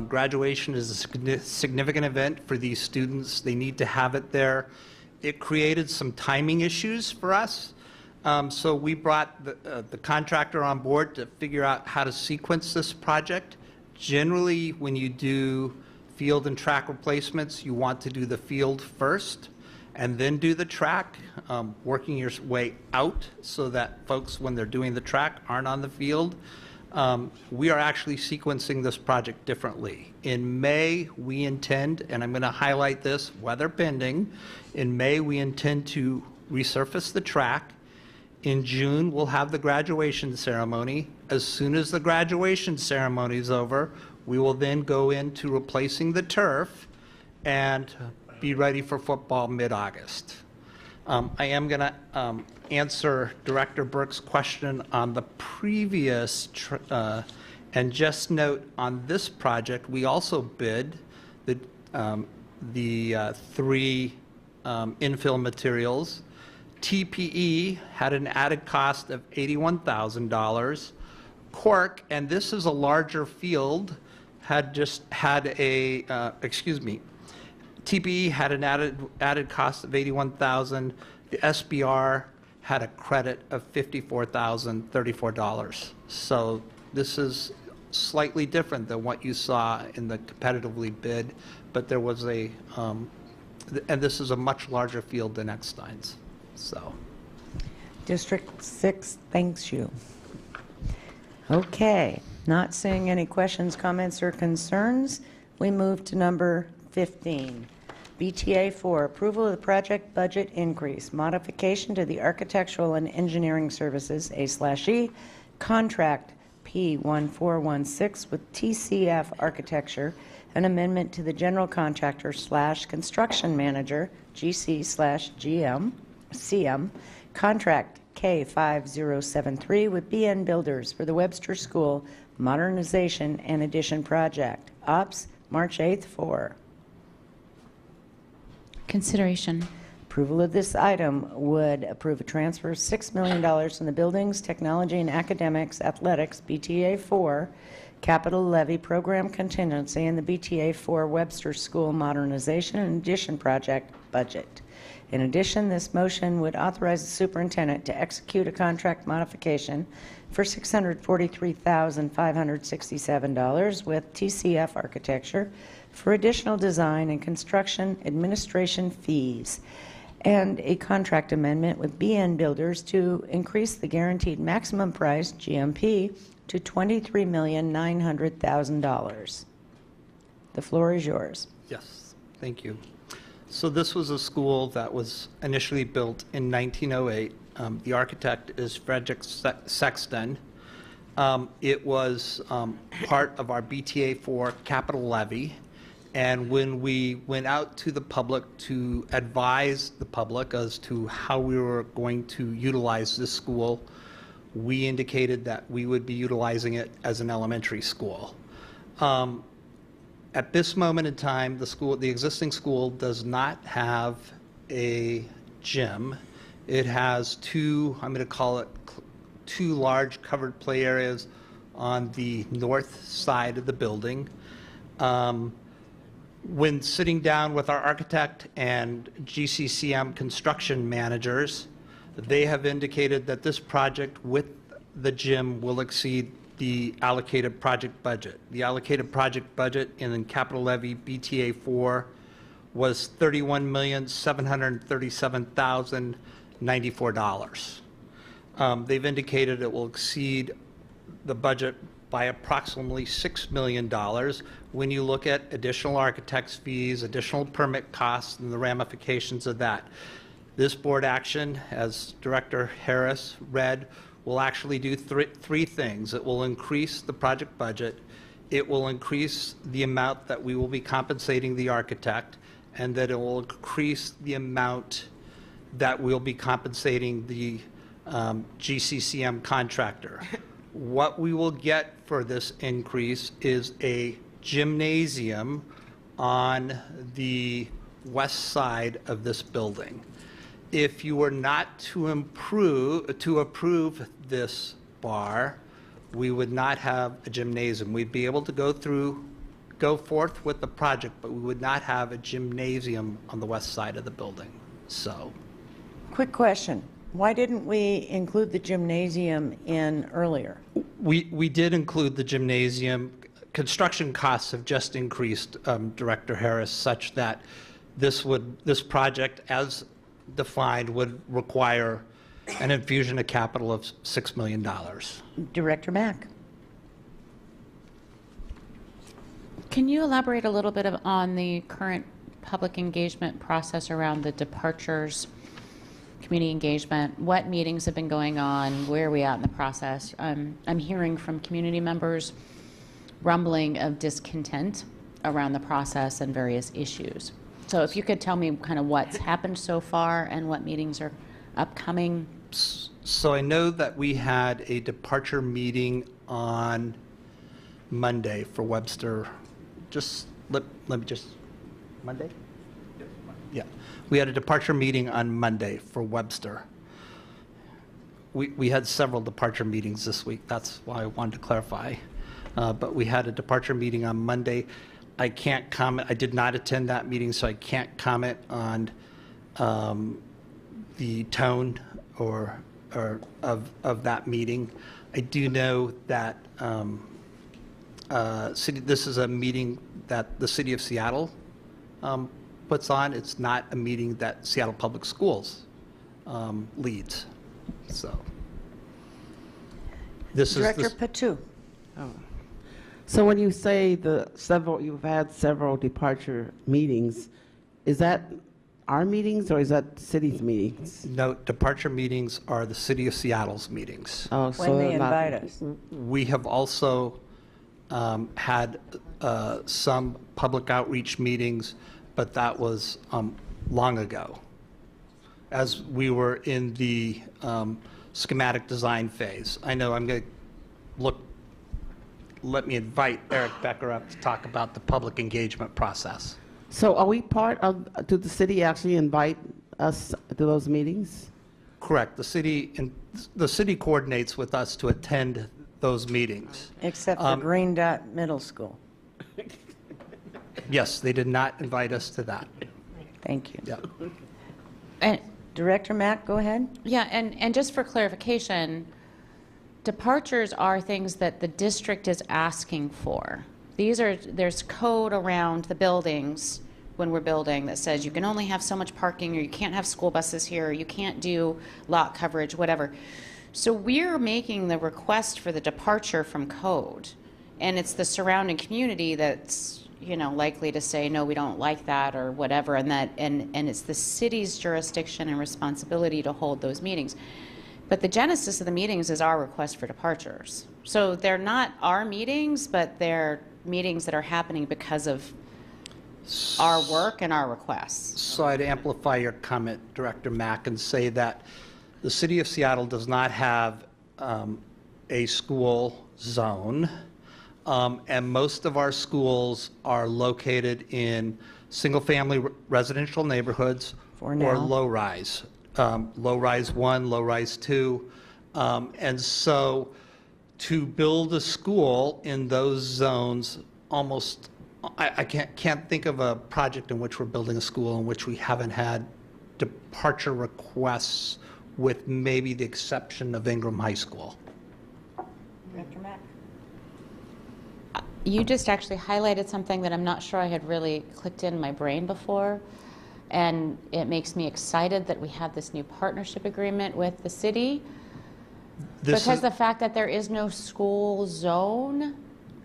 Graduation is a significant event for these students. They need to have it there. It created some timing issues for us. So we brought the contractor on board to figure out how to sequence this project. Generally, when you do field and track replacements, you want to do the field first and then do the track, working your way out so that folks, when they're doing the track, aren't on the field. We are actually sequencing this project differently. In May, we intend, and I'm going to highlight this, weather pending, in May we intend to resurface the track. In June, we'll have the graduation ceremony. As soon as the graduation ceremony is over, we will then go into replacing the turf and be ready for football mid-August. I am going to answer Director Burke's question on the previous, and just note on this project, we also bid the 3 infill materials. TPE had an added cost of $81,000. Cork, and this is a larger field, TPE had an added cost of $81,000. The SBR had a credit of $54,034. So this is slightly different than what you saw in the competitively bid, but there was and this is a much larger field than Eckstein's. So. District 6 thanks you. Okay, not seeing any questions, comments, or concerns, we move to number 15. BTA 4, approval of the project budget increase, modification to the architectural and engineering services, A/E, contract P1416 with TCF Architecture, an amendment to the general contractor / construction manager, GC/GM, CM, contract K5073 with BN Builders for the Webster School Modernization and Addition Project. Ops, March 8th, 4. Consideration. Approval of this item would approve a transfer of $6 million from the Buildings, Technology, and Academics Athletics BTA 4 Capital Levy Program Contingency and the BTA 4 Webster School Modernization and Addition Project budget. In addition, this motion would authorize the superintendent to execute a contract modification for $643,567 with TCF Architecture for additional design and construction administration fees, and a contract amendment with BN Builders to increase the guaranteed maximum price, GMP, to $23,900,000. The floor is yours. Yes, thank you. So this was a school that was initially built in 1908. The architect is Frederick Sexton. It was part of our BTA 4 capital levy. And when we went out to the public to advise the public as to how we were going to utilize this school, we indicated that we would be utilizing it as an elementary school. At this moment in time, the existing school does not have a gym. It has I'm going to call it two large covered play areas on the north side of the building. When sitting down with our architect and GCCM construction managers, they have indicated that this project with the gym will exceed the allocated project budget. The allocated project budget in capital levy BTA 4 was $31,737,094. They've indicated it will exceed the budget by approximately $6 million when you look at additional architect's fees, additional permit costs, and the ramifications of that. This board action, as Director Harris read, will actually do three things. It will increase the project budget, it will increase the amount that we will be compensating the architect, and that it will increase the amount that we'll be compensating the GCCM contractor. What we will get for this increase is a gymnasium on the west side of this building. If you were not to approve this bar, we would not have a gymnasium. We'd be able to go forth with the project, but we would not have a gymnasium on the west side of the building. So, Quick question. Why didn't we include the gymnasium in earlier? we did include the gymnasium. Construction costs have just increased, Director Harris, such that this project, as defined, would require an infusion of capital of $6 million. Director Mack? Can you elaborate a little bit on the current public engagement process around the departures, community engagement? What meetings have been going on? Where are we at in the process? I'm hearing from community members rumbling of discontent around the process and various issues. So if you could tell me kind of what's happened so far and what meetings are upcoming. So I know that we had a departure meeting on Monday for Webster. Let me just, Monday? Yeah. We had a departure meeting on Monday for Webster. We had several departure meetings this week. That's why I wanted to clarify. But we had a departure meeting on Monday. I can't comment. I did not attend that meeting, so I can't comment on the tone of that meeting. I do know that this is a meeting that the City of Seattle puts on. It's not a meeting that Seattle Public Schools leads. So this Director is Patu? So when you say you've had several departure meetings, is that our meetings or is that city's meetings? No, departure meetings are the City of Seattle's meetings. Oh, When they invite us. We have also had some public outreach meetings, but that was long ago, as we were in the schematic design phase. I know I'm going to let me invite Eric Becker up to talk about the public engagement process. So are we did the city actually invite us to those meetings? Correct. The city coordinates with us to attend those meetings. Except for Green Dot Middle School. Yes, they did not invite us to that. Thank you. Yeah. And Director Mack, go ahead. yeah, and just for clarification, departures are things that the district is asking for. There's code around the buildings when we're building that says you can only have so much parking, or you can't have school buses here, or you can't do lot coverage, whatever. So we're making the request for the departure from code, and it's the surrounding community that's likely to say no, we don't like that or whatever, and it's the city's jurisdiction and responsibility to hold those meetings. But the genesis of the meetings is our request for departures. So they're not our meetings, but they're meetings that are happening because of our work and our requests. So I'd amplify your comment, Director Mack, and say that the City of Seattle does not have a school zone, and most of our schools are located in single-family residential neighborhoods or low-rise. Low-rise 1, low-rise 2. And so to build a school in those zones, I can't think of a project in which we're building a school in which we haven't had departure requests, with maybe the exception of Ingram High School. Director Mack? You just actually highlighted something that I'm not sure I had really clicked in my brain before. And it makes me excited that we have this new partnership agreement with the city. Because the fact that there is no school zone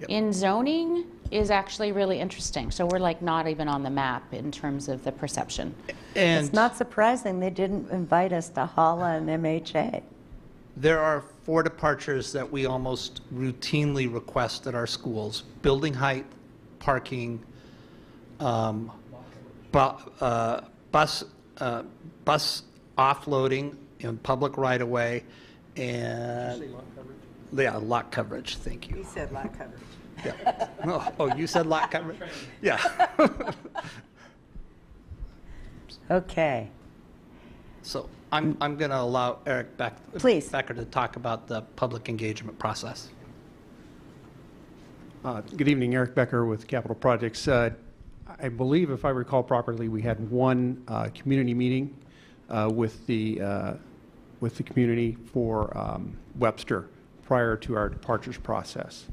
in zoning is actually really interesting. So we're not even on the map in terms of the perception. And It's not surprising they didn't invite us to HALA and MHA. There are 4 departures that we almost routinely request at our schools: building height, parking, bus offloading in public right-of-way, and lot coverage. Thank you. He said lot coverage. Yeah. Oh, you said lot coverage? Yeah. Okay. So I'm going to allow Eric Please. Becker to talk about the public engagement process. Good evening, Eric Becker with Capital Projects. I believe, if I recall properly, we had one community meeting with the community for Webster prior to our departures process.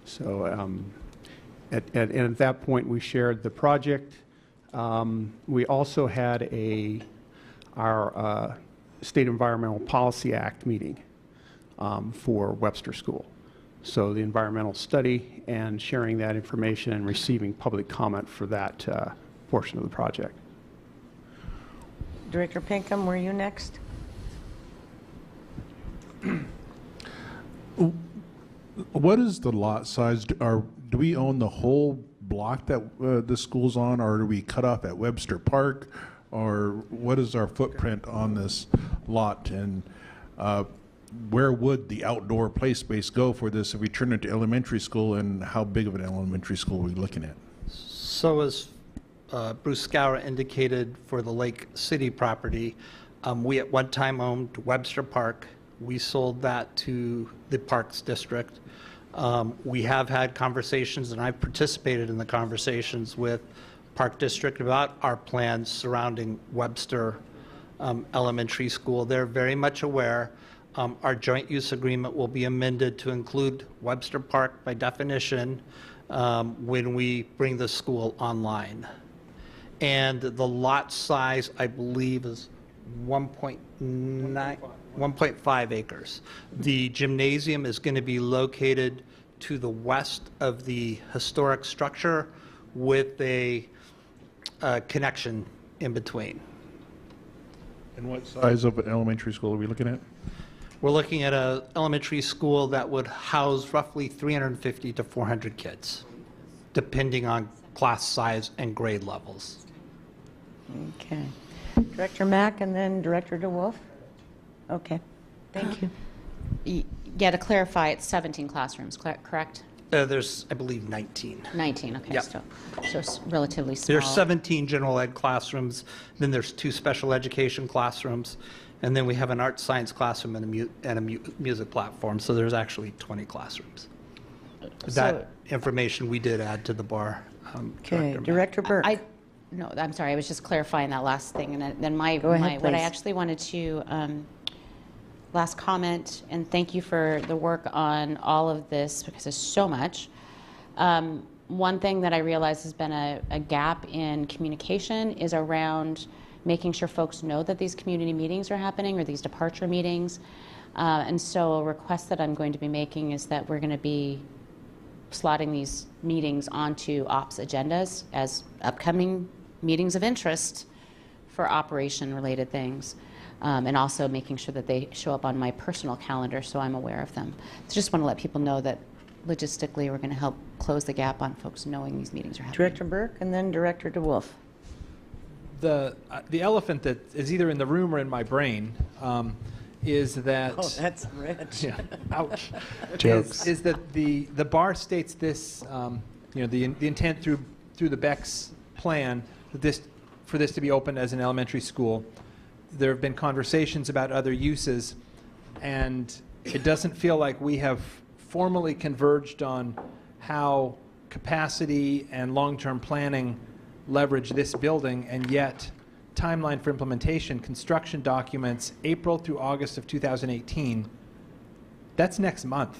So at that point, we shared the project. We also had our State Environmental Policy Act meeting for Webster School. So the environmental study and sharing that information and receiving public comment for that portion of the project. Director Pinkham, were you next? What is the lot size? Do we own the whole block that the school's on, or do we cut off at Webster Park? Or what is our footprint on this lot? And where would the outdoor play space go for this if we turn it to elementary school, and how big of an elementary school are we looking at? So as Bruce Scour indicated for the Lake City property, we at one time owned Webster Park. We sold that to the Parks District. We have had conversations, and I've participated in the conversations with Park District about our plans surrounding Webster Elementary School. They're very much aware. Our joint use agreement will be amended to include Webster Park by definition when we bring the school online. And the lot size, I believe, is 1.5 acres. The gymnasium is going to be located to the west of the historic structure with a connection in between. And what size of an elementary school are we looking at? We're looking at an elementary school that would house roughly 350 to 400 kids, depending on class size and grade levels. Okay. Director Mack and then Director DeWolf? Okay. Thank you. Yeah, to clarify, it's 17 classrooms, correct? There's, I believe, 19. 19, okay. Yep. So it's relatively small. There's 17 general ed classrooms, then there's 2 special education classrooms, and then we have an art science classroom and a music platform, so there's actually 20 classrooms. That information we did add to the bar. Okay, Director Burke. No, I'm sorry, I was just clarifying that last thing, and then Go ahead, what I please. actually wanted to, last comment, and thank you for the work on all of this, because there's so much. One thing that I realize has been a gap in communication is around making sure folks know that these community meetings are happening, or these departure meetings. And so a request that I'm going to be making is that we're going to be slotting these meetings onto ops agendas as upcoming meetings of interest for operation-related things, and also making sure that they show up on my personal calendar so I'm aware of them. So just want to let people know that logistically we're going to help close the gap on folks knowing these meetings are happening. Director Burke and then Director DeWolf. The elephant that is either in the room or in my brain is that... Oh, that's rich. Yeah. Ouch. Jokes. Is that the bar states this, the intent through the Beck's plan that for this to be opened as an elementary school. There have been conversations about other uses, and it doesn't feel like we have formally converged on how capacity and long-term planning leverage this building, and yet timeline for implementation, construction documents, April through August of 2018, that's next month.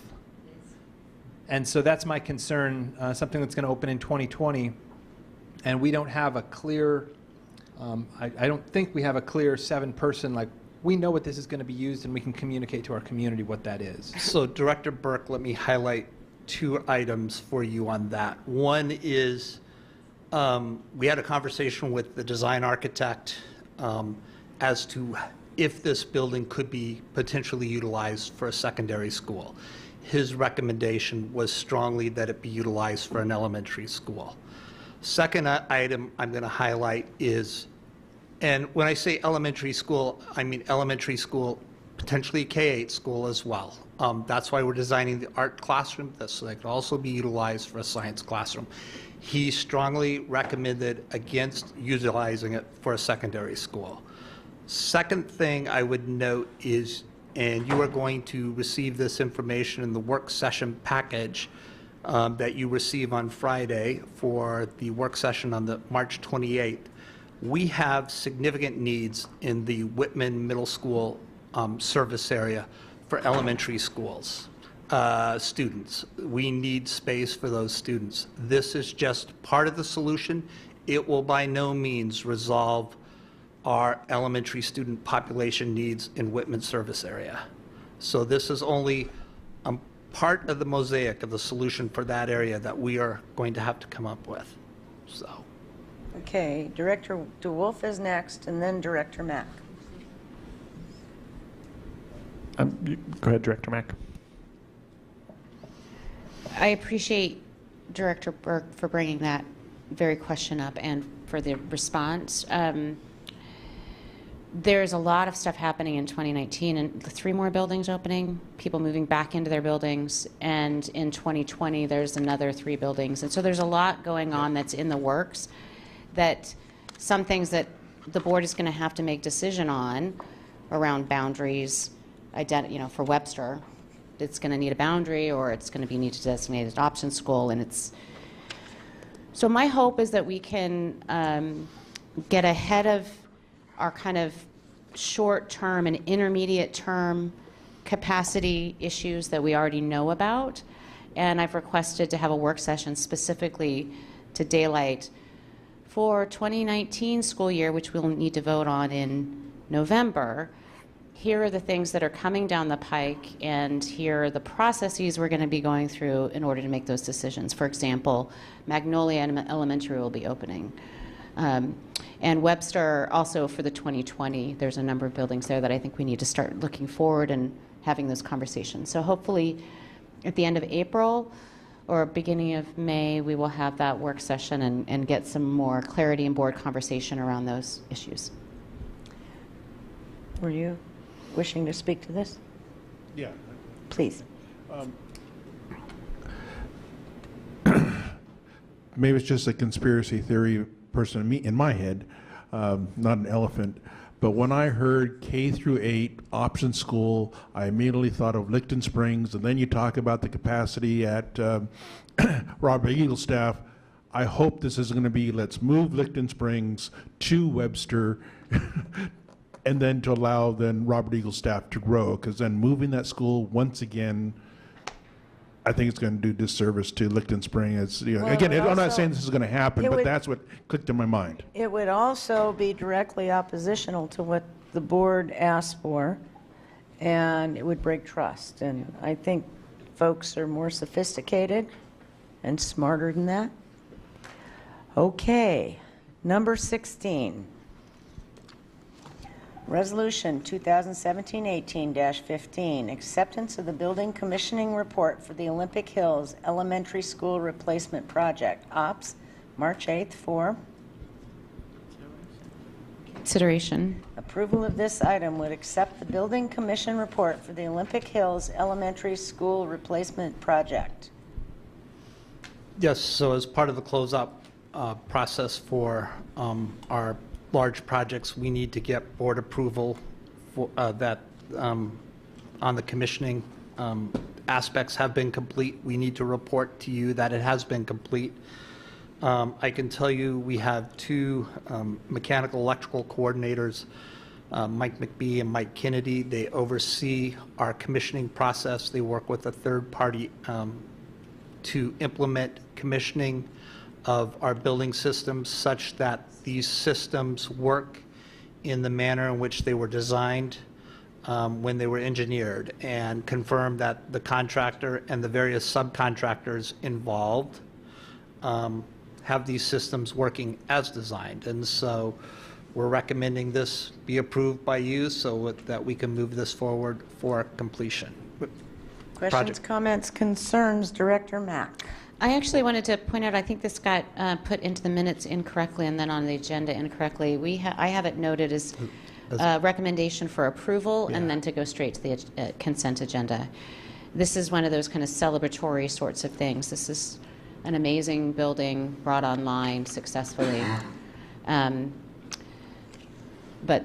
And so that's my concern, something that's going to open in 2020, and we don't have a clear, I don't think we have a clear 7-person, like, we know what this is going to be used, and we can communicate to our community what that is. So Director Burke, let me highlight 2 items for you on that. One is we had a conversation with the design architect as to if this building could be potentially utilized for a secondary school. His recommendation was strongly that it be utilized for an elementary school. Second item I'm going to highlight is, and when I say elementary school, I mean elementary school, potentially K-8 school as well. That's why we're designing the art classroom, so that could also be utilized for a science classroom. He strongly recommended against utilizing it for a secondary school. Second thing I would note is, and you are going to receive this information in the work session package that you receive on Friday for the work session on the March 28th. We have significant needs in the Whitman Middle School service area for elementary schools students. We need space for those students. This is just part of the solution. It will by no means resolve our elementary student population needs in Whitman service area. So this is only part of the mosaic of the solution for that area that we are going to have to come up with. So. Okay, Director DeWolf is next, and then Director Mack. Go ahead, Director Mack. I appreciate Director Burke for bringing that very question up and for the response. There's a lot of stuff happening in 2019, and 3 more buildings opening, people moving back into their buildings, and in 2020 there's another 3 buildings. And so there's a lot going on that's in the works, that some things that the board is going to have to make decision on around boundaries, for Webster, it's going to need a boundary, or it's going to need to designate an option school, and it's. So my hope is that we can get ahead of our kind of short-term and intermediate-term capacity issues that we already know about, and I've requested to have a work session specifically to daylight for 2019 school year, which we'll need to vote on in November. Here are the things that are coming down the pike, and here are the processes we're going to be going through in order to make those decisions. For example, Magnolia Elementary will be opening. And Webster, also for the 2020, there's a number of buildings there that I think we need to start looking forward and having those conversations. So hopefully at the end of April or beginning of May, we will have that work session and get some more clarity and board conversation around those issues. Were you wishing to speak to this? Yeah. Please. Maybe it's just a conspiracy theory person in my head, not an elephant. But when I heard K through 8 option school, I immediately thought of Licton Springs, and then you talk about the capacity at Robert Eaglestaff. I hope this is going to be, let's move Licton Springs to Webster, and then to allow then Robert Eaglestaff to grow, because then moving that school once again, I think it's going to do disservice to Licton Springs. Well, again, I'm not saying this is going to happen, but that's what clicked in my mind. It would also be directly oppositional to what the board asked for, and it would break trust. And I think folks are more sophisticated and smarter than that. Okay, number 16. Resolution 2017-18-15, acceptance of the building commissioning report for the Olympic Hills Elementary School Replacement Project, OPS, March 8th for Consideration. Approval of this item would accept the building commission report for the Olympic Hills Elementary School Replacement Project. Yes, so as part of the closeout process for our large projects, we need to get board approval for that on the commissioning aspects have been complete. We need to report to you that it has been complete. I can tell you we have 2 mechanical electrical coordinators, Mike McBee and Mike Kennedy. They oversee our commissioning process. They work with a third party to implement commissioning of our building systems such that these systems work in the manner in which they were designed when they were engineered, and confirm that the contractor and the various subcontractors involved have these systems working as designed. And so we're recommending this be approved by you so that we can move this forward for completion. Questions, Project. comments, concerns, Director Mack? I actually wanted to point out, I think this got put into the minutes incorrectly and then on the agenda incorrectly. I have it noted as recommendation for approval and then to go straight to the consent agenda. This is one of those kind of celebratory sorts of things. This is an amazing building brought online successfully. But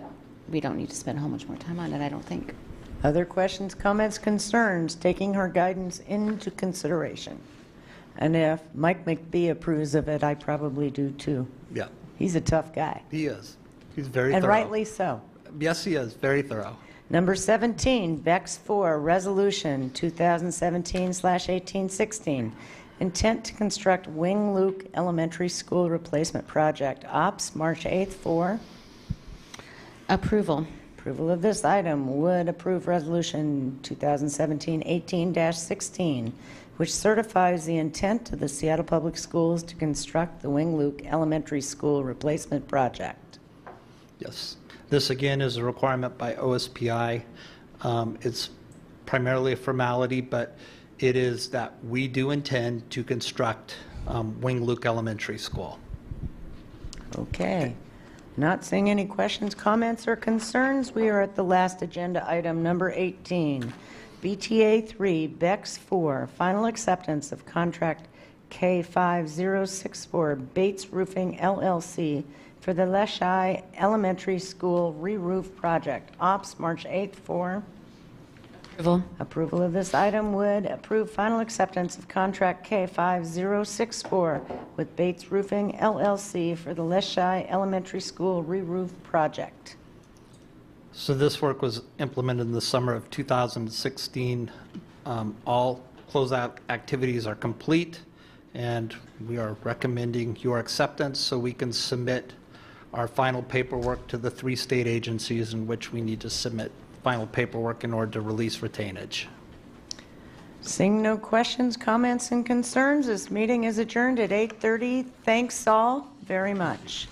we don't need to spend a whole much more time on it, I don't think. Other questions, comments, concerns, taking her guidance into consideration? And if Mike McBee approves of it, I probably do too. Yeah, He's a tough guy. he is. He's very And thorough. rightly so. Yes, he is, very thorough. Number 17, VEX 4, Resolution 2017/1816. Intent to construct Wing Luke Elementary School Replacement Project. Ops, March 8th for Approval. approval of this item. Would approve Resolution 2017-18-16, which certifies the intent of the Seattle Public Schools to construct the Wing Luke Elementary School Replacement Project. Yes. This, again, is a requirement by OSPI. It's primarily a formality, but it is that we do intend to construct Wing Luke Elementary School. Okay. Not seeing any questions, comments, or concerns, we are at the last agenda item, number 18. BTA 3, BEX 4, final acceptance of contract K5064, Bates Roofing LLC for the Leshai Elementary School re-roof project. Ops, March 8th for Approval. approval of this item. Would approve final acceptance of contract K5064 with Bates Roofing LLC for the Leshai Elementary School re-roof project. So this work was implemented in the summer of 2016. All closeout activities are complete, and we are recommending your acceptance so we can submit our final paperwork to the 3 state agencies in which we need to submit final paperwork in order to release retainage. Seeing no questions, comments, and concerns, this meeting is adjourned at 8:30. Thanks all very much.